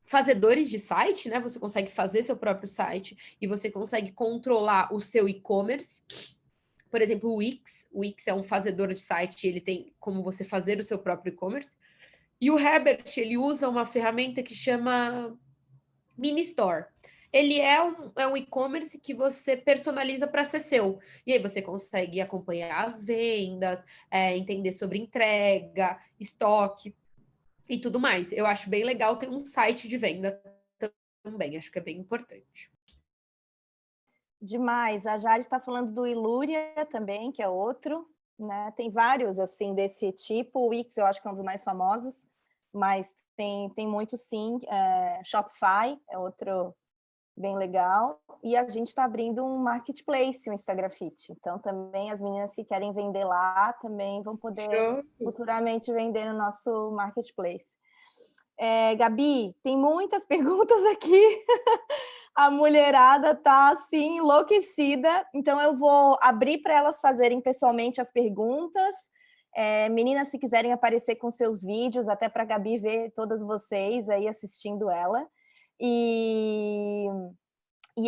fazedores de site, né? Você consegue fazer seu próprio site e você consegue controlar o seu e-commerce. Por exemplo, o Wix. O Wix é um fazedor de site, ele tem como você fazer o seu próprio e-commerce. E o Herbert, ele usa uma ferramenta que chama Mini Store. Ele é um e-commerce que você personaliza para ser seu. E aí você consegue acompanhar as vendas, entender sobre entrega, estoque e tudo mais. Eu acho bem legal ter um site de venda também, acho que é bem importante. Demais. A Jade está falando do Ilúria também, que é outro, né? Tem vários, assim, desse tipo. O Wix, eu acho que é um dos mais famosos, mas tem muito, sim. Shopify é outro bem legal. E a gente está abrindo um marketplace, um Instagrafite. Então, também as meninas que querem vender lá também vão poder futuramente vender no nosso marketplace. Gabi, tem muitas perguntas aqui. A mulherada tá assim enlouquecida, então eu vou abrir para elas fazerem pessoalmente as perguntas. Meninas, se quiserem aparecer com seus vídeos, até para a Gabi ver todas vocês aí assistindo ela. E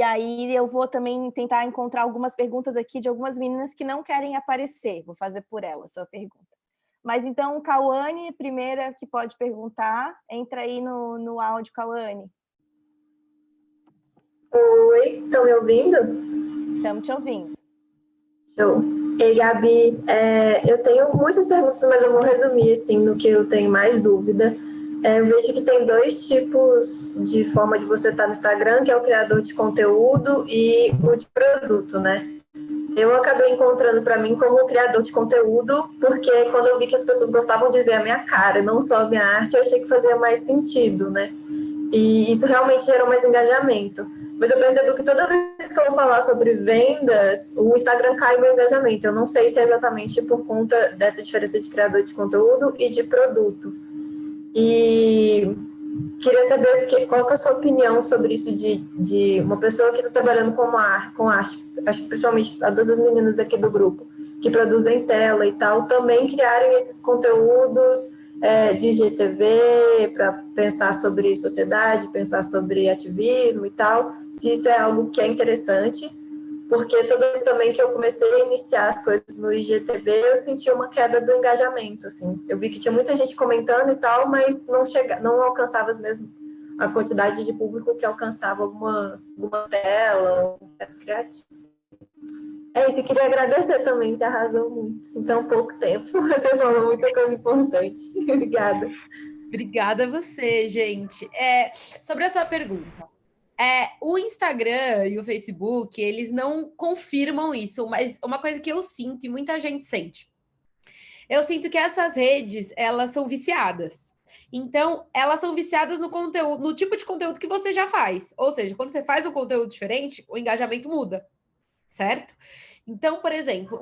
aí eu vou também tentar encontrar algumas perguntas aqui de algumas meninas que não querem aparecer. Vou fazer por elas a pergunta. Mas então, Cauane, primeira que pode perguntar, entra aí no áudio, Cauane. Oi, estão me ouvindo? Estamos te ouvindo. Show. Ei, Gabi, eu tenho muitas perguntas, mas eu vou resumir assim, no que eu tenho mais dúvida. Eu vejo que tem dois tipos de forma de você estar no Instagram, que é o criador de conteúdo e o de produto, né? Eu acabei encontrando para mim como criador de conteúdo, porque quando eu vi que as pessoas gostavam de ver a minha cara, não só a minha arte, eu achei que fazia mais sentido, né? E isso realmente gerou mais engajamento. Mas eu percebo que toda vez que eu vou falar sobre vendas, o Instagram cai meu engajamento. Eu não sei se é exatamente por conta dessa diferença de criador de conteúdo e de produto. E queria saber qual que é a sua opinião sobre isso de uma pessoa que está trabalhando com arte, acho que principalmente as duas meninas aqui do grupo, que produzem tela e tal, também criarem esses conteúdos de IGTV para pensar sobre sociedade, pensar sobre ativismo e tal, se isso é algo que é interessante, porque toda vez também que eu comecei a iniciar as coisas no IGTV, eu senti uma queda do engajamento, assim. Eu vi que tinha muita gente comentando e tal, mas não alcançava a quantidade de público que alcançava alguma tela, um processo criativo. É isso, eu queria agradecer também, você arrasou muito, em tão pouco tempo. Você falou muita coisa importante. Obrigada. Obrigada a você, gente. Sobre a sua pergunta. O Instagram e o Facebook, eles não confirmam isso, mas uma coisa que eu sinto e muita gente sente. Eu sinto que essas redes, elas são viciadas. Então, elas são viciadas no conteúdo, no tipo de conteúdo que você já faz. Ou seja, quando você faz um conteúdo diferente, o engajamento muda, certo? Então, por exemplo,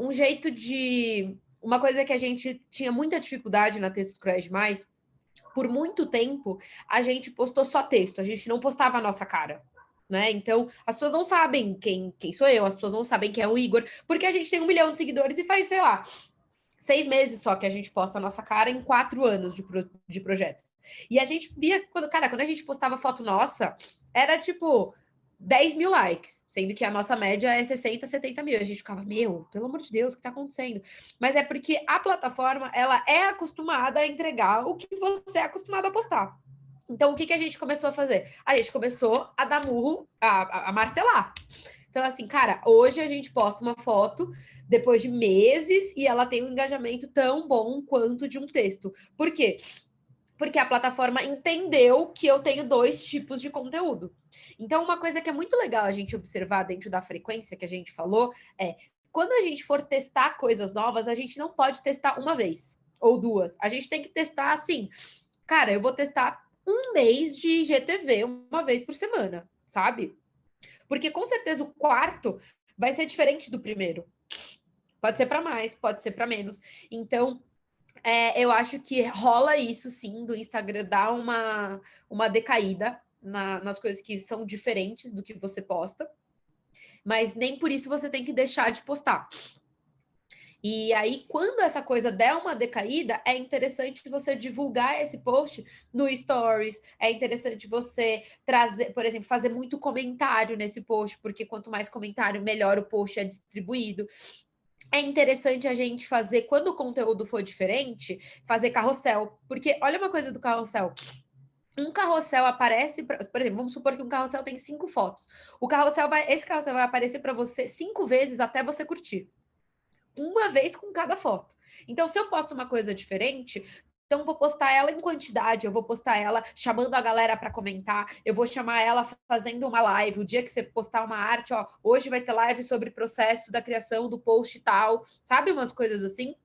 uma coisa que a gente tinha muita dificuldade na Textos Cruéis Demais, por muito tempo, a gente postou só texto, a gente não postava a nossa cara. Né? Então, as pessoas não sabem quem sou eu, as pessoas não sabem quem é o Igor, porque a gente tem 1 milhão de seguidores e faz, sei lá, 6 meses só que a gente posta a nossa cara em 4 anos de projeto. E a gente via, quando a gente postava foto nossa, era tipo 10 mil likes, sendo que a nossa média é 60, 70 mil. A gente ficava, meu, pelo amor de Deus, o que está acontecendo? Mas é porque a plataforma, ela é acostumada a entregar o que você é acostumado a postar. Então, o que a gente começou a fazer? A gente começou a dar murro, a martelar. Então, assim, cara, hoje a gente posta uma foto depois de meses e ela tem um engajamento tão bom quanto de um texto. Por quê? Porque a plataforma entendeu que eu tenho 2 tipos de conteúdo. Então, uma coisa que é muito legal a gente observar dentro da frequência que a gente falou é quando a gente for testar coisas novas, a gente não pode testar uma vez ou 2. A gente tem que testar assim, cara, eu vou testar 1 mês de IGTV uma vez por semana, sabe? Porque com certeza o quarto vai ser diferente do primeiro. Pode ser para mais, pode ser para menos. Então, eu acho que rola isso sim, do Instagram dar uma decaída nas coisas que são diferentes do que você posta, mas nem por isso você tem que deixar de postar. E aí, quando essa coisa der uma decaída, é interessante você divulgar esse post no Stories, é interessante você trazer, por exemplo, fazer muito comentário nesse post, porque quanto mais comentário, melhor o post é distribuído. É interessante a gente fazer, quando o conteúdo for diferente, fazer carrossel. Porque olha uma coisa do carrossel. Um carrossel aparece, por exemplo, vamos supor que um carrossel tem 5 fotos. Esse carrossel vai aparecer para você 5 vezes até você curtir. Uma vez com cada foto. Então, se eu posto uma coisa diferente, então vou postar ela em quantidade, eu vou postar ela chamando a galera para comentar, eu vou chamar ela fazendo uma live. O dia que você postar uma arte, ó, hoje vai ter live sobre o processo da criação do post tal, sabe, umas coisas assim.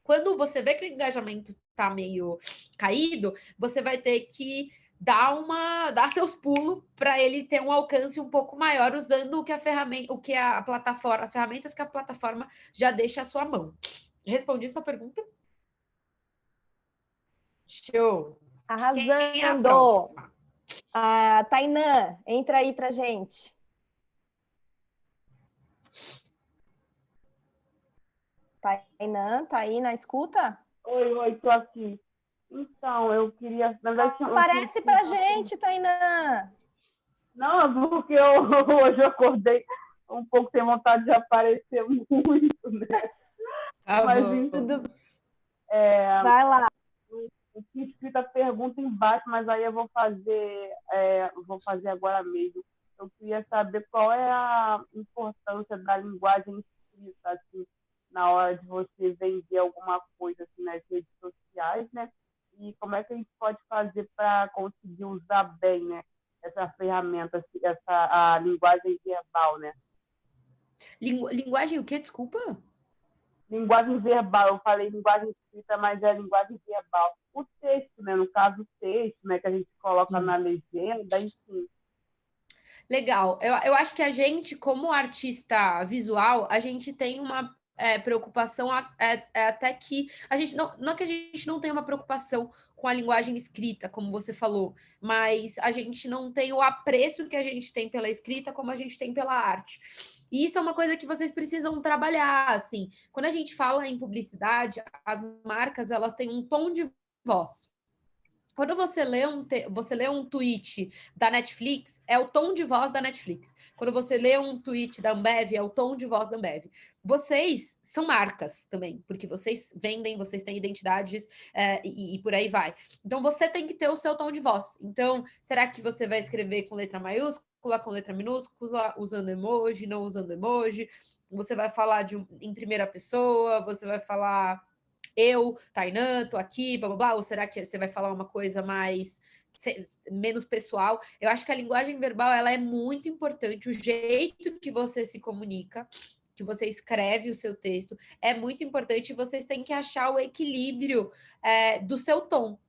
Quando você vê que o engajamento tá meio caído, você vai ter que dar seus pulos para ele ter um alcance um pouco maior usando as ferramentas que a plataforma já deixa à sua mão. Respondi sua pergunta? Show. Quem é a Arrasando! próxima? A Tainã, entra aí pra gente. Tainã, tá aí na escuta? Oi, tô aqui. Então, eu queria. Na verdade, Aparece pra gente, Tainã! Não, porque hoje eu acordei um pouco sem vontade de aparecer muito, né? Mas Tudo... vai lá. Eu tinha escrito a pergunta embaixo, mas aí eu vou fazer agora mesmo. Eu queria saber qual é a importância da linguagem escrita, assim, na hora de você vender alguma coisa assim, nas redes sociais, né? E como é que a gente pode fazer para conseguir usar bem, né? Essa ferramenta, a linguagem verbal, né? Linguagem o quê? Desculpa? linguagem verbal, eu falei linguagem escrita, mas é linguagem verbal. O texto, né? No caso, o texto, né? Que a gente coloca na legenda, enfim. Legal. Eu acho que a gente, como artista visual, a gente tem uma preocupação até que a gente não é que a gente não tem uma preocupação com a linguagem escrita, como você falou, mas a gente não tem o apreço que a gente tem pela escrita como a gente tem pela arte. E isso é uma coisa que vocês precisam trabalhar, assim. Quando a gente fala em publicidade, as marcas, elas têm um tom de voz. Quando você lê um tweet da Netflix, é o tom de voz da Netflix. Quando você lê um tweet da Ambev, é o tom de voz da Ambev. Vocês são marcas também, porque vocês vendem, vocês têm identidades e por aí vai. Então, você tem que ter o seu tom de voz. Então, será que você vai escrever com letra maiúscula, com letra minúscula, usando emoji, não usando emoji? Você vai falar em primeira pessoa, você vai falar eu, Tainã, tô aqui, blá blá blá, ou será que você vai falar uma coisa menos pessoal? Eu acho que a linguagem verbal ela é muito importante, o jeito que você se comunica, que você escreve o seu texto, é muito importante e vocês têm que achar o equilíbrio do seu tom.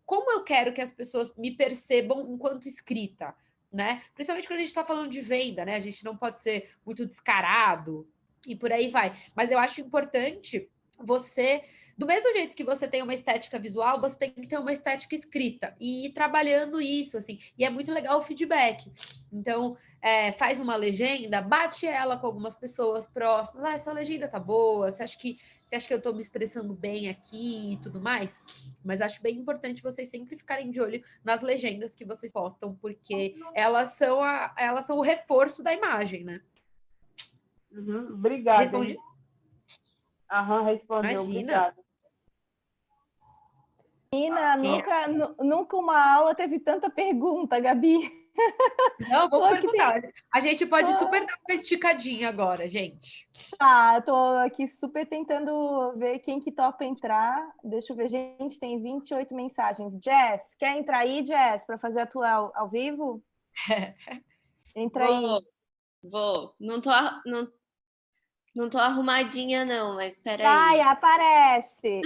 Como eu quero que as pessoas me percebam enquanto escrita, né? Principalmente quando a gente está falando de venda, né? A gente não pode ser muito descarado e por aí vai. Mas eu acho importante você, do mesmo jeito que você tem uma estética visual, você tem que ter uma estética escrita e ir trabalhando isso, assim. E é muito legal o feedback. Então, faz uma legenda, bate ela com algumas pessoas próximas. Ah, essa legenda tá boa, você acha que eu estou me expressando bem aqui e tudo mais? Mas acho bem importante vocês sempre ficarem de olho nas legendas que vocês postam, porque elas são o reforço da imagem, né? Uhum, obrigada. Respondi? Aham, respondeu, Imagina. obrigada. Menina, nunca uma aula teve tanta pergunta, Gabi. Não, vou perguntar. A gente pode super dar uma esticadinha agora, gente. Tá, tô aqui super tentando ver quem que topa entrar. Deixa eu ver, gente, tem 28 mensagens. Jess, quer entrar aí, Jess, para fazer a tua ao vivo? Entra aí. Vou. Não tô arrumadinha, não, mas espera Vai, aí. aparece.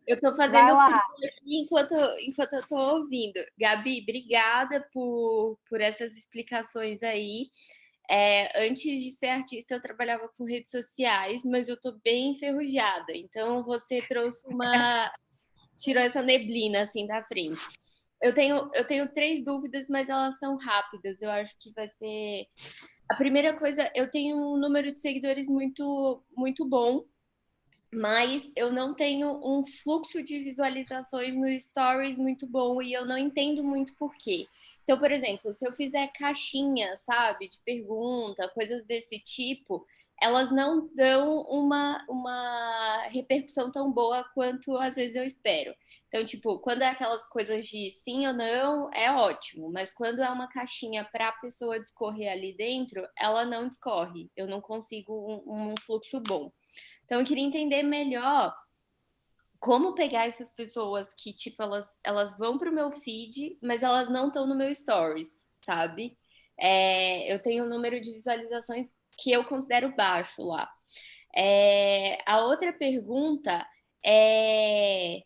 Eu tô fazendo frio aqui enquanto eu tô ouvindo. Gabi, obrigada por essas explicações aí. Antes de ser artista, eu trabalhava com redes sociais, mas eu tô bem enferrujada. Então, você tirou essa neblina, assim, da frente. Eu tenho 3 dúvidas, mas elas são rápidas. Eu acho que vai ser... A primeira coisa, eu tenho um número de seguidores muito, muito bom, mas eu não tenho um fluxo de visualizações no Stories muito bom e eu não entendo muito por quê. Então, por exemplo, se eu fizer caixinha, sabe, de pergunta, coisas desse tipo, elas não dão uma repercussão tão boa quanto às vezes eu espero. Então, tipo, quando é aquelas coisas de sim ou não, é ótimo, mas quando é uma caixinha para a pessoa discorrer ali dentro, ela não discorre. Eu não consigo um fluxo bom. Então, eu queria entender melhor como pegar essas pessoas que, tipo, elas vão pro meu feed, mas elas não estão no meu stories, sabe? Eu tenho um número de visualizações que eu considero baixo lá. A outra pergunta é...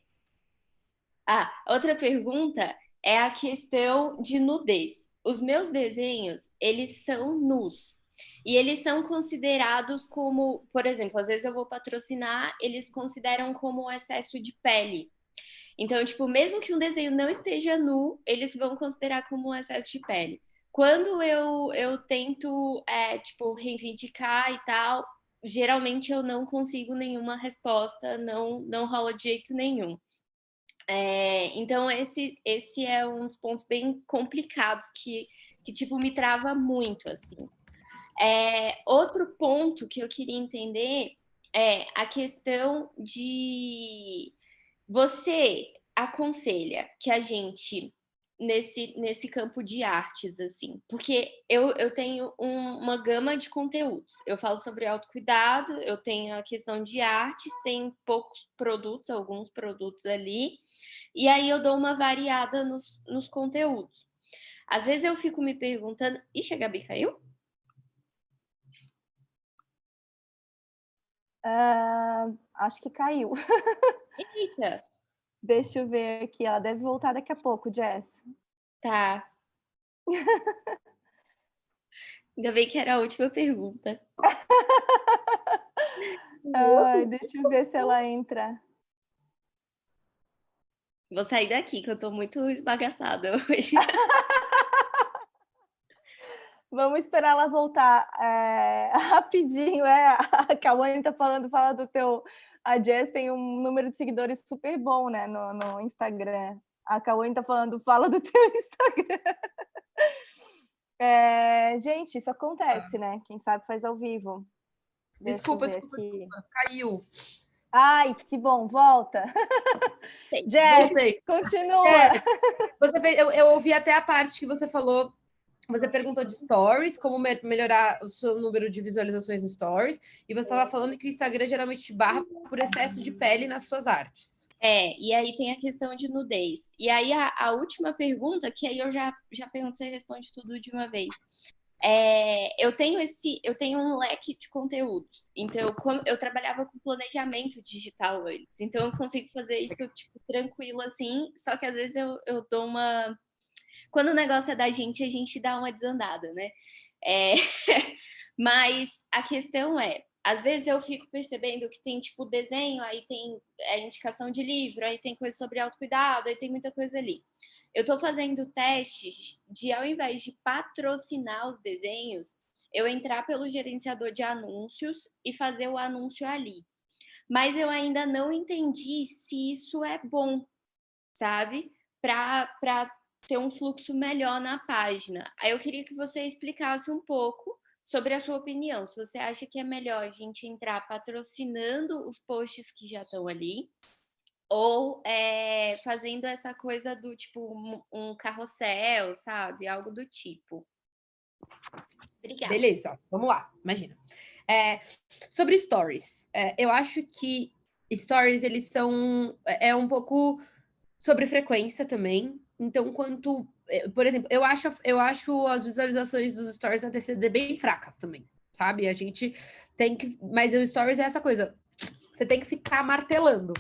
a outra pergunta é a questão de nudez. Os meus desenhos, eles são nus. E eles são considerados como, por exemplo, às vezes eu vou patrocinar, eles consideram como excesso de pele. Então, tipo, mesmo que um desenho não esteja nu, eles vão considerar como um excesso de pele. Quando eu tento, tipo, reivindicar e tal, geralmente eu não consigo nenhuma resposta, não rola de jeito nenhum. Então, esse é um dos pontos bem complicados que tipo, me trava muito, assim. Outro ponto que eu queria entender é a questão de... Você aconselha que a gente, nesse campo de artes, assim, porque eu tenho uma gama de conteúdos. Eu falo sobre autocuidado, eu tenho a questão de artes, tem poucos produtos, alguns produtos ali, e aí eu dou uma variada nos conteúdos. Às vezes eu fico me perguntando... Ixi, a Gabi caiu? Acho que caiu. Eita! Deixa eu ver aqui. Ela deve voltar daqui a pouco, Jess. Tá. Ainda bem que era a última pergunta. Deixa eu ver se ela entra. Vou sair daqui, que eu tô muito esbagaçada hoje. Vamos esperar ela voltar rapidinho. A Cauane tá falando, fala do teu... A Jess tem um número de seguidores super bom, né, no Instagram. A Cauane tá falando, fala do teu Instagram. Gente, isso acontece, né? Quem sabe faz ao vivo. Desculpa, aqui. Caiu. Ai, que bom, volta. Jess, continua. Eu ouvi até a parte que você falou. Você perguntou de stories, como melhorar o seu número de visualizações no stories, e você estava falando que o Instagram geralmente te barra por excesso de pele nas suas artes. E aí tem a questão de nudez. E aí a última pergunta, que aí eu já pergunto, você responde tudo de uma vez. Eu tenho um leque de conteúdos. Então, eu trabalhava com planejamento digital antes. Então, eu consigo fazer isso, tipo, tranquilo, assim. Só que às vezes eu dou uma... Quando o negócio é da gente, a gente dá uma desandada, né? Mas a questão às vezes eu fico percebendo que tem, tipo, desenho, aí tem indicação de livro, aí tem coisa sobre autocuidado, aí tem muita coisa ali. Eu tô fazendo testes de, ao invés de patrocinar os desenhos, eu entrar pelo gerenciador de anúncios e fazer o anúncio ali. Mas eu ainda não entendi se isso é bom, sabe? Para ter um fluxo melhor na página. Aí eu queria que você explicasse um pouco sobre a sua opinião. Se você acha que é melhor a gente entrar patrocinando os posts que já estão ali, ou fazendo essa coisa do tipo um carrossel, sabe? Algo do tipo. Obrigada. Beleza, vamos lá, imagina. Sobre stories, eu acho que stories, eles são... um pouco sobre frequência também. Então, por exemplo, eu acho as visualizações dos stories na TCD bem fracas também, sabe? A gente tem que... Mas o stories é essa coisa, você tem que ficar martelando.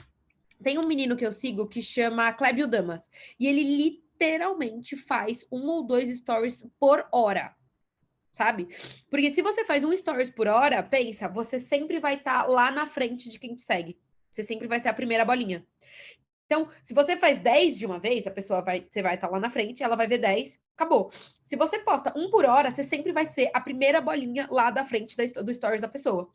Tem um menino que eu sigo que chama Clébio Damas, e ele literalmente faz 1 ou 2 stories por hora, sabe? Porque se você faz 1 stories por hora, pensa, você sempre vai estar lá na frente de quem te segue. Você sempre vai ser a primeira bolinha. Então, se você faz 10 de uma vez, você vai estar lá na frente, ela vai ver 10, acabou. Se você posta 1 por hora, você sempre vai ser a primeira bolinha lá da frente do stories da pessoa.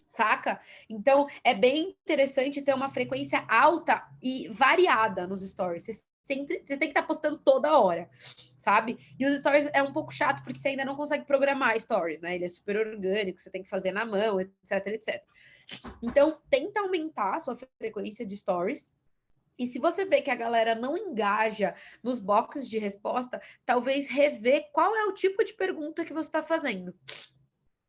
Saca? Então, é bem interessante ter uma frequência alta e variada nos stories. Você tem que estar postando toda hora, sabe? E os stories é um pouco chato, porque você ainda não consegue programar stories, né? Ele é super orgânico, você tem que fazer na mão, etc, etc. Então, tenta aumentar a sua frequência de stories. E se você vê que a galera não engaja nos boxes de resposta, talvez rever qual é o tipo de pergunta que você está fazendo.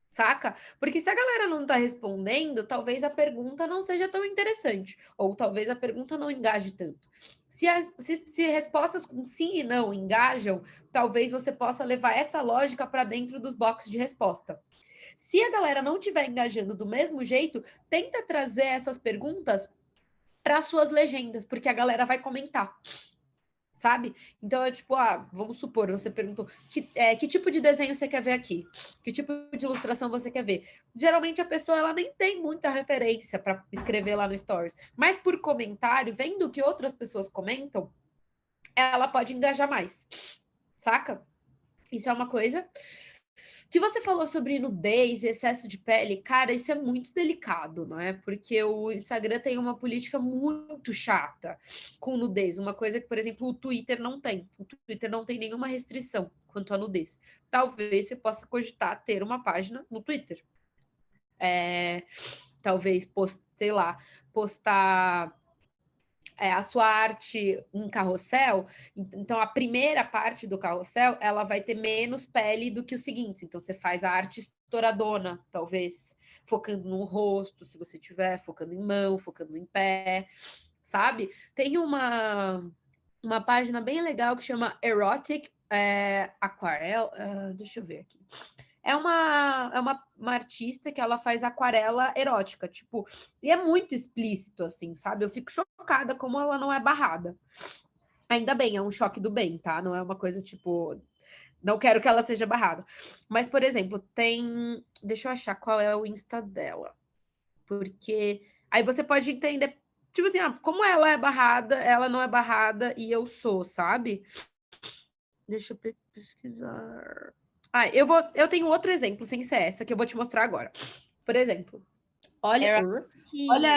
Saca? Porque se a galera não tá respondendo, talvez a pergunta não seja tão interessante. Ou talvez a pergunta não engaje tanto. Se respostas com sim e não engajam, talvez você possa levar essa lógica para dentro dos boxes de resposta. Se a galera não estiver engajando do mesmo jeito, tenta trazer essas perguntas para suas legendas, porque a galera vai comentar. Sabe? Então é tipo, vamos supor, você perguntou que tipo de desenho você quer ver aqui? Que tipo de ilustração você quer ver? Geralmente a pessoa ela nem tem muita referência para escrever lá no Stories, mas por comentário, vendo que outras pessoas comentam, ela pode engajar mais, saca? Isso é uma coisa. Que você falou sobre nudez e excesso de pele, cara, isso é muito delicado, não é? Porque o Instagram tem uma política muito chata com nudez, uma coisa que, por exemplo, o Twitter não tem. O Twitter não tem nenhuma restrição quanto à nudez. Talvez você possa cogitar ter uma página no Twitter. Talvez, sei lá, postar a sua arte em carrossel, então a primeira parte do carrossel, ela vai ter menos pele do que o seguinte, então você faz a arte estouradona, talvez, focando no rosto, se você tiver, focando em mão, focando em pé, sabe? Tem uma página bem legal que chama Erotic Aquarel, deixa eu ver aqui. é uma artista que ela faz aquarela erótica, tipo, e é muito explícito, assim, sabe? Eu fico chocada como ela não é barrada. Ainda bem, é um choque do bem, tá? Não é uma coisa, tipo, não quero que ela seja barrada. Mas, por exemplo, tem... Deixa eu achar qual é o Insta dela. Porque aí você pode entender, tipo assim, como ela é barrada, ela não é barrada e eu sou, sabe? Deixa eu pesquisar. Eu tenho outro exemplo, sem ser essa, que eu vou te mostrar agora. Por exemplo, olha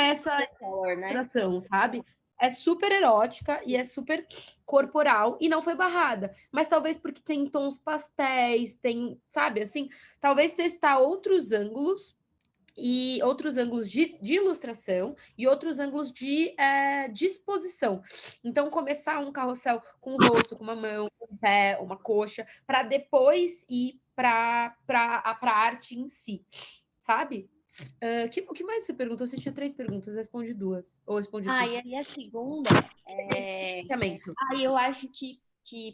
essa ilustração, sabe? É super erótica e é super corporal e não foi barrada. Mas talvez porque tem tons pastéis, tem, sabe, assim, talvez testar outros ângulos e outros ângulos de ilustração e outros ângulos de disposição. Então, começar um carrossel com o rosto, com uma mão, com um pé, uma coxa, para depois ir para a arte em si, sabe? O que mais você perguntou? Você tinha 3 perguntas, eu respondi 2. Ou respondi tudo. E aí a segunda eu acho que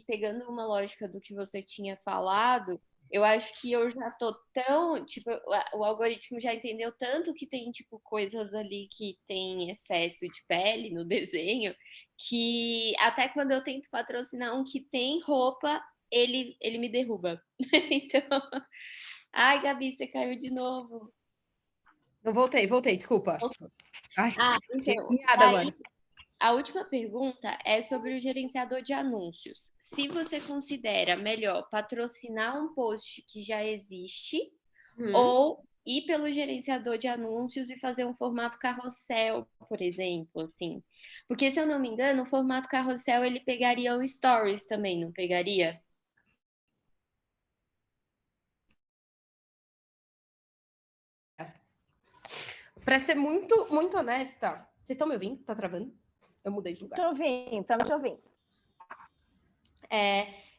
pegando uma lógica do que você tinha falado, eu acho que eu já tô tão, tipo, o algoritmo já entendeu tanto que tem, tipo, coisas ali que tem excesso de pele no desenho, que até quando eu tento patrocinar um que tem roupa, ele me derruba. Então, ai, Gabi, você caiu de novo. Eu voltei, desculpa. Ai, então, agora. A última pergunta é sobre o gerenciador de anúncios. Se você considera melhor patrocinar um post que já existe ou ir pelo gerenciador de anúncios e fazer um formato carrossel, por exemplo, assim. Porque, se eu não me engano, o formato carrossel ele pegaria o Stories também, não pegaria? Para ser muito, muito honesta, vocês estão me ouvindo? Tá travando? Eu mudei de lugar. Estamos te ouvindo.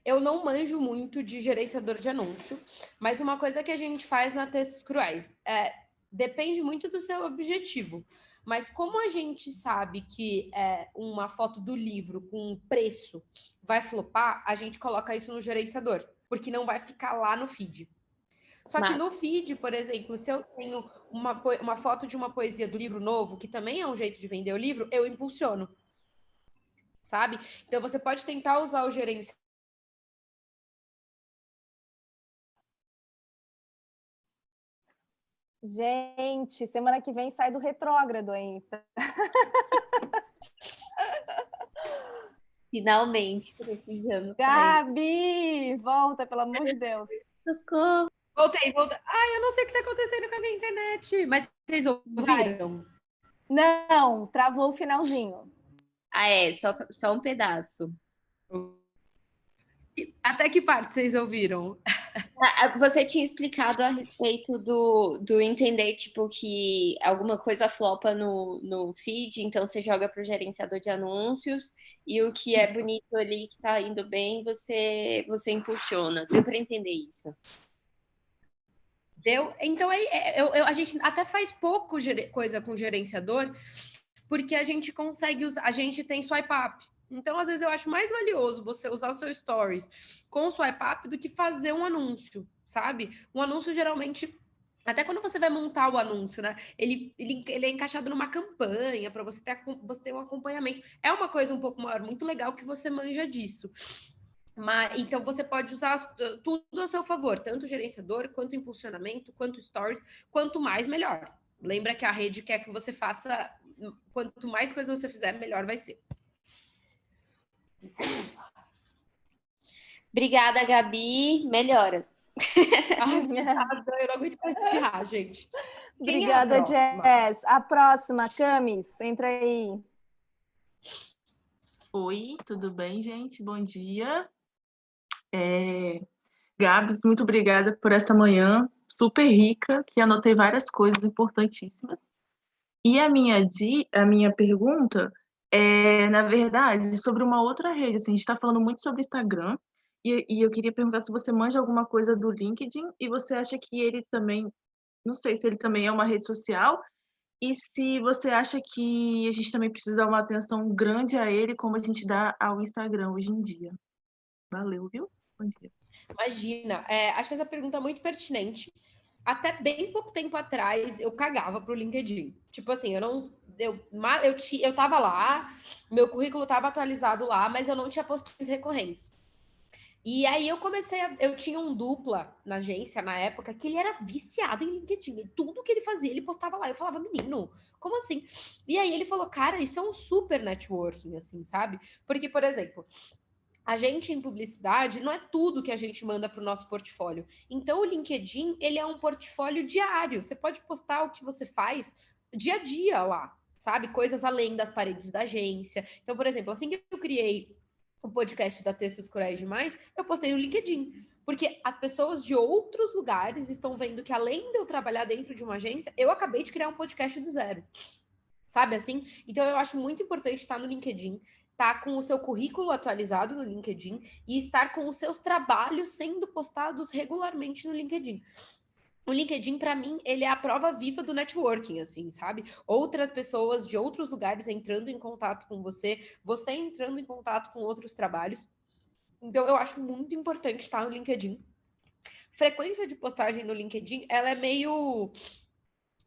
Eu não manjo muito de gerenciador de anúncio, mas uma coisa que a gente faz na Textos Cruéis depende muito do seu objetivo. Mas como a gente sabe que uma foto do livro com um preço vai flopar, a gente coloca isso no gerenciador, porque não vai ficar lá no feed. Só que no feed, por exemplo, se eu tenho uma foto de uma poesia do livro novo, que também é um jeito de vender o livro, eu impulsiono. Sabe? Então, você pode tentar usar o gerenciador. Gente, semana que vem sai do retrógrado ainda. Finalmente, precisamos. Gabi, volta, pelo amor de Deus. Socorro. Voltei. Ai, eu não sei o que está acontecendo com a minha internet. Mas vocês ouviram? Não, travou o finalzinho. Só um pedaço. Até que parte vocês ouviram? Você tinha explicado a respeito do entender, tipo, que alguma coisa flopa no feed, então você joga para o gerenciador de anúncios e o que é bonito ali, que está indo bem, você impulsiona. Deu para entender isso? Deu? Então, a gente até faz pouco coisa com gerenciador, porque a gente consegue usar, a gente tem swipe up. Então, às vezes, eu acho mais valioso você usar o seu stories com o swipe up do que fazer um anúncio, sabe? Um anúncio, geralmente, até quando você vai montar o anúncio, né? Ele é encaixado numa campanha para você ter um acompanhamento. É uma coisa um pouco maior, muito legal que você manja disso. Então, você pode usar tudo a seu favor, tanto o gerenciador, quanto o impulsionamento, quanto stories, quanto mais, melhor. Lembra que a rede quer que você faça, quanto mais coisa você fizer, melhor vai ser. Obrigada, Gabi. Melhoras. Ai, obrigada. Eu não aguento mais espirrar, gente. Obrigada, Jess. A próxima, Camis, entra aí. Oi, tudo bem, gente? Bom dia. Gabs, muito obrigada por essa manhã super rica, que anotei várias coisas importantíssimas. E a minha pergunta é, na verdade, sobre uma outra rede. Assim, a gente está falando muito sobre Instagram, e eu queria perguntar se você manja alguma coisa do LinkedIn, e você acha que ele também, não sei se ele também é uma rede social, e se você acha que a gente também precisa dar uma atenção grande a ele, como a gente dá ao Instagram hoje em dia. Valeu, viu? Bom dia. Imagina, acho essa pergunta muito pertinente. Até bem pouco tempo atrás, eu cagava pro LinkedIn. Tipo assim, eu tava lá, meu currículo tava atualizado lá, mas eu não tinha postagens recorrentes. E aí eu tinha um dupla na agência na época que ele era viciado em LinkedIn. E tudo que ele fazia, ele postava lá. Eu falava, menino, como assim? E aí ele falou, cara, isso é um super networking, assim, sabe? Porque, por exemplo, a gente em publicidade não é tudo que a gente manda para o nosso portfólio. Então, o LinkedIn, ele é um portfólio diário. Você pode postar o que você faz dia a dia lá, sabe? Coisas além das paredes da agência. Então, por exemplo, assim que eu criei o podcast da Textos Cruéis Demais, eu postei no LinkedIn. Porque as pessoas de outros lugares estão vendo que, além de eu trabalhar dentro de uma agência, eu acabei de criar um podcast do zero. Sabe assim? Então, eu acho muito importante estar no LinkedIn, estar com o seu currículo atualizado no LinkedIn e estar com os seus trabalhos sendo postados regularmente no LinkedIn. O LinkedIn, para mim, ele é a prova viva do networking, assim, sabe? Outras pessoas de outros lugares entrando em contato com você, você entrando em contato com outros trabalhos. Então, eu acho muito importante estar no LinkedIn. Frequência de postagem no LinkedIn, ela é meio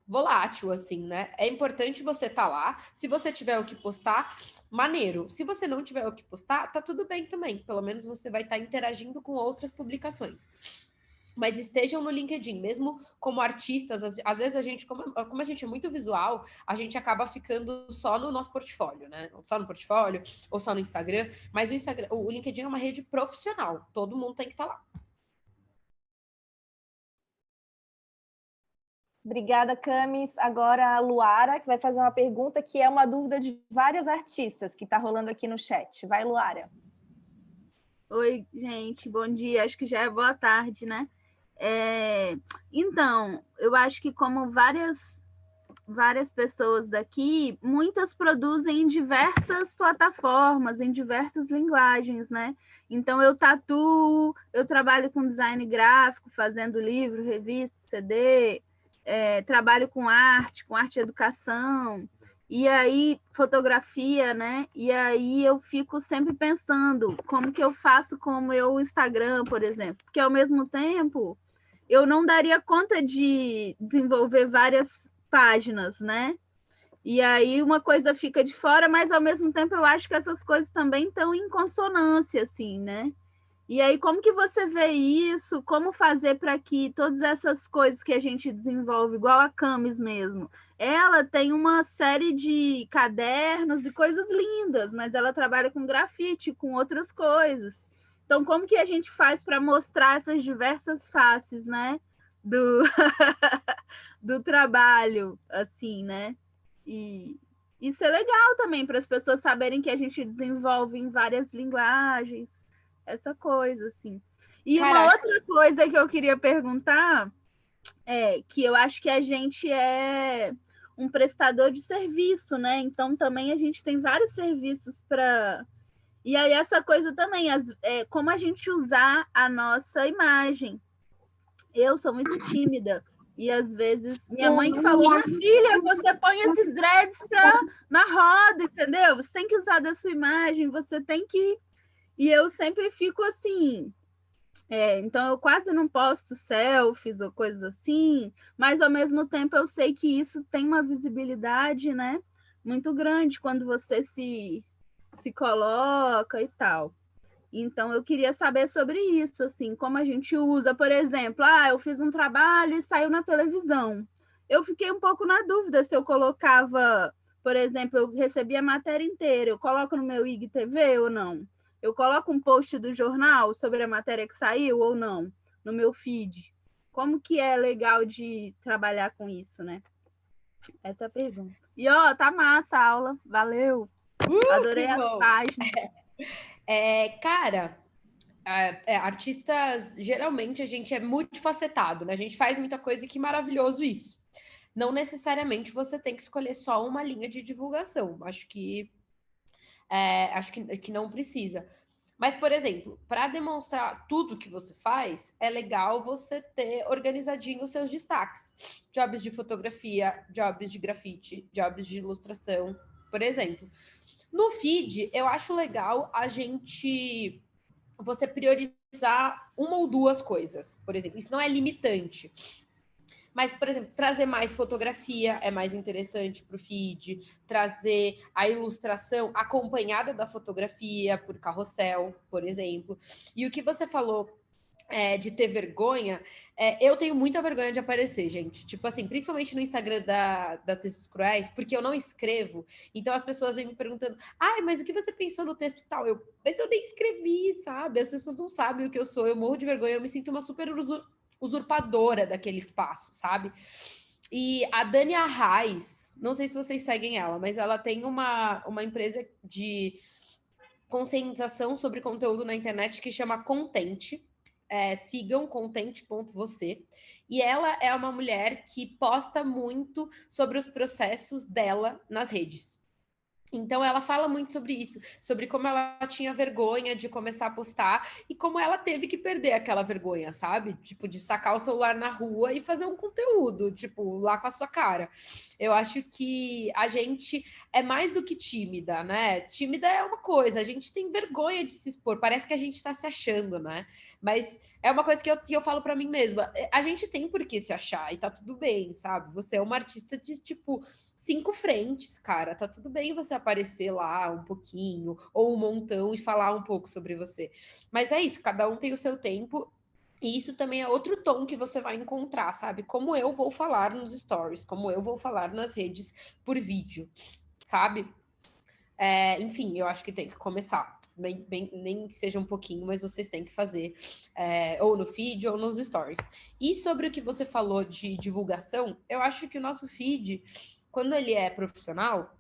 volátil, assim, né? É importante você estar lá. Se você tiver o que postar, maneiro. Se você não tiver o que postar, tá tudo bem também. Pelo menos você vai estar interagindo com outras publicações. Mas estejam no LinkedIn, mesmo como artistas, às vezes a gente, como a gente é muito visual, a gente acaba ficando só no nosso portfólio, né? Só no portfólio, ou só no Instagram, mas o LinkedIn é uma rede profissional, todo mundo tem que estar lá. Obrigada, Camis. Agora a Luara, que vai fazer uma pergunta que é uma dúvida de várias artistas que está rolando aqui no chat. Vai, Luara. Oi, gente, bom dia. Acho que já é boa tarde, né? Então, eu acho que como várias pessoas daqui, muitas produzem em diversas plataformas, em diversas linguagens, né? Então, eu tatuo, eu trabalho com design gráfico, fazendo livro, revista, CD, trabalho com arte e educação, e aí fotografia, né? E aí eu fico sempre pensando como que eu faço com o meu Instagram, por exemplo, porque ao mesmo tempo eu não daria conta de desenvolver várias páginas, né? E aí uma coisa fica de fora, mas ao mesmo tempo eu acho que essas coisas também estão em consonância, assim, né? E aí, como que você vê isso? Como fazer para que todas essas coisas que a gente desenvolve, igual a Camis mesmo, ela tem uma série de cadernos e coisas lindas, mas ela trabalha com grafite, com outras coisas. Então, como que a gente faz para mostrar essas diversas faces, né? Do trabalho, assim, né? E isso é legal também para as pessoas saberem que a gente desenvolve em várias linguagens, essa coisa, assim. E uma outra coisa que eu queria perguntar é que eu acho que a gente é um prestador de serviço, né? Então também a gente tem vários serviços para. E aí essa coisa também, como a gente usar a nossa imagem. Eu sou muito tímida. E às vezes minha mãe que falou, minha filha, você põe esses dreads na roda, entendeu? Você tem que usar da sua imagem, você tem que. E eu sempre fico assim. Então eu quase não posto selfies ou coisas assim, mas ao mesmo tempo eu sei que isso tem uma visibilidade, né, muito grande quando você se coloca e tal. Então, eu queria saber sobre isso, assim, como a gente usa, por exemplo, eu fiz um trabalho e saiu na televisão. Eu fiquei um pouco na dúvida se eu colocava, por exemplo, eu recebi a matéria inteira, eu coloco no meu IGTV ou não? Eu coloco um post do jornal sobre a matéria que saiu ou não, no meu feed? Como que é legal de trabalhar com isso, né? Essa é a pergunta. E, tá massa a aula, valeu! Adorei as páginas. Cara, artistas, geralmente a gente é multifacetado, né? A gente faz muita coisa e que maravilhoso isso. Não necessariamente você tem que escolher só uma linha de divulgação. Acho que não precisa. Mas, por exemplo, para demonstrar tudo que você faz, é legal você ter organizadinho os seus destaques. Jobs de fotografia, jobs de grafite, jobs de ilustração, por exemplo. No feed, eu acho legal a gente você priorizar uma ou duas coisas, por exemplo. Isso não é limitante. Mas, por exemplo, trazer mais fotografia é mais interessante para o feed, trazer a ilustração acompanhada da fotografia por carrossel, por exemplo. E o que você falou de ter vergonha, eu tenho muita vergonha de aparecer, gente. Tipo assim, principalmente no Instagram da Textos Cruéis, porque eu não escrevo. Então as pessoas vêm me perguntando, ai, mas o que você pensou no texto tal? Mas eu nem escrevi, sabe? As pessoas não sabem o que eu sou, eu morro de vergonha, eu me sinto uma super usurpadora daquele espaço, sabe? E a Dani Arraes, não sei se vocês seguem ela, mas ela tem uma empresa de conscientização sobre conteúdo na internet que chama Contente. Sigam contente.você. E ela é uma mulher que posta muito sobre os processos dela nas redes. Então, ela fala muito sobre isso, sobre como ela tinha vergonha de começar a postar e como ela teve que perder aquela vergonha, sabe? Tipo, de sacar o celular na rua e fazer um conteúdo, tipo, lá com a sua cara. Eu acho que a gente é mais do que tímida, né? Tímida é uma coisa, a gente tem vergonha de se expor, parece que a gente está se achando, né? Mas é uma coisa que eu falo para mim mesma, a gente tem por que se achar e tá tudo bem, sabe? Você é uma artista de, tipo, 5 frentes, cara, tá tudo bem você aparecer lá um pouquinho, ou um montão e falar um pouco sobre você. Mas é isso, cada um tem o seu tempo, e isso também é outro tom que você vai encontrar, sabe? Como eu vou falar nos stories, como eu vou falar nas redes por vídeo, sabe? Enfim, eu acho que tem que começar. Nem que seja um pouquinho, mas vocês têm que fazer ou no feed ou nos stories. E sobre o que você falou de divulgação, eu acho que o nosso feed, quando ele é profissional,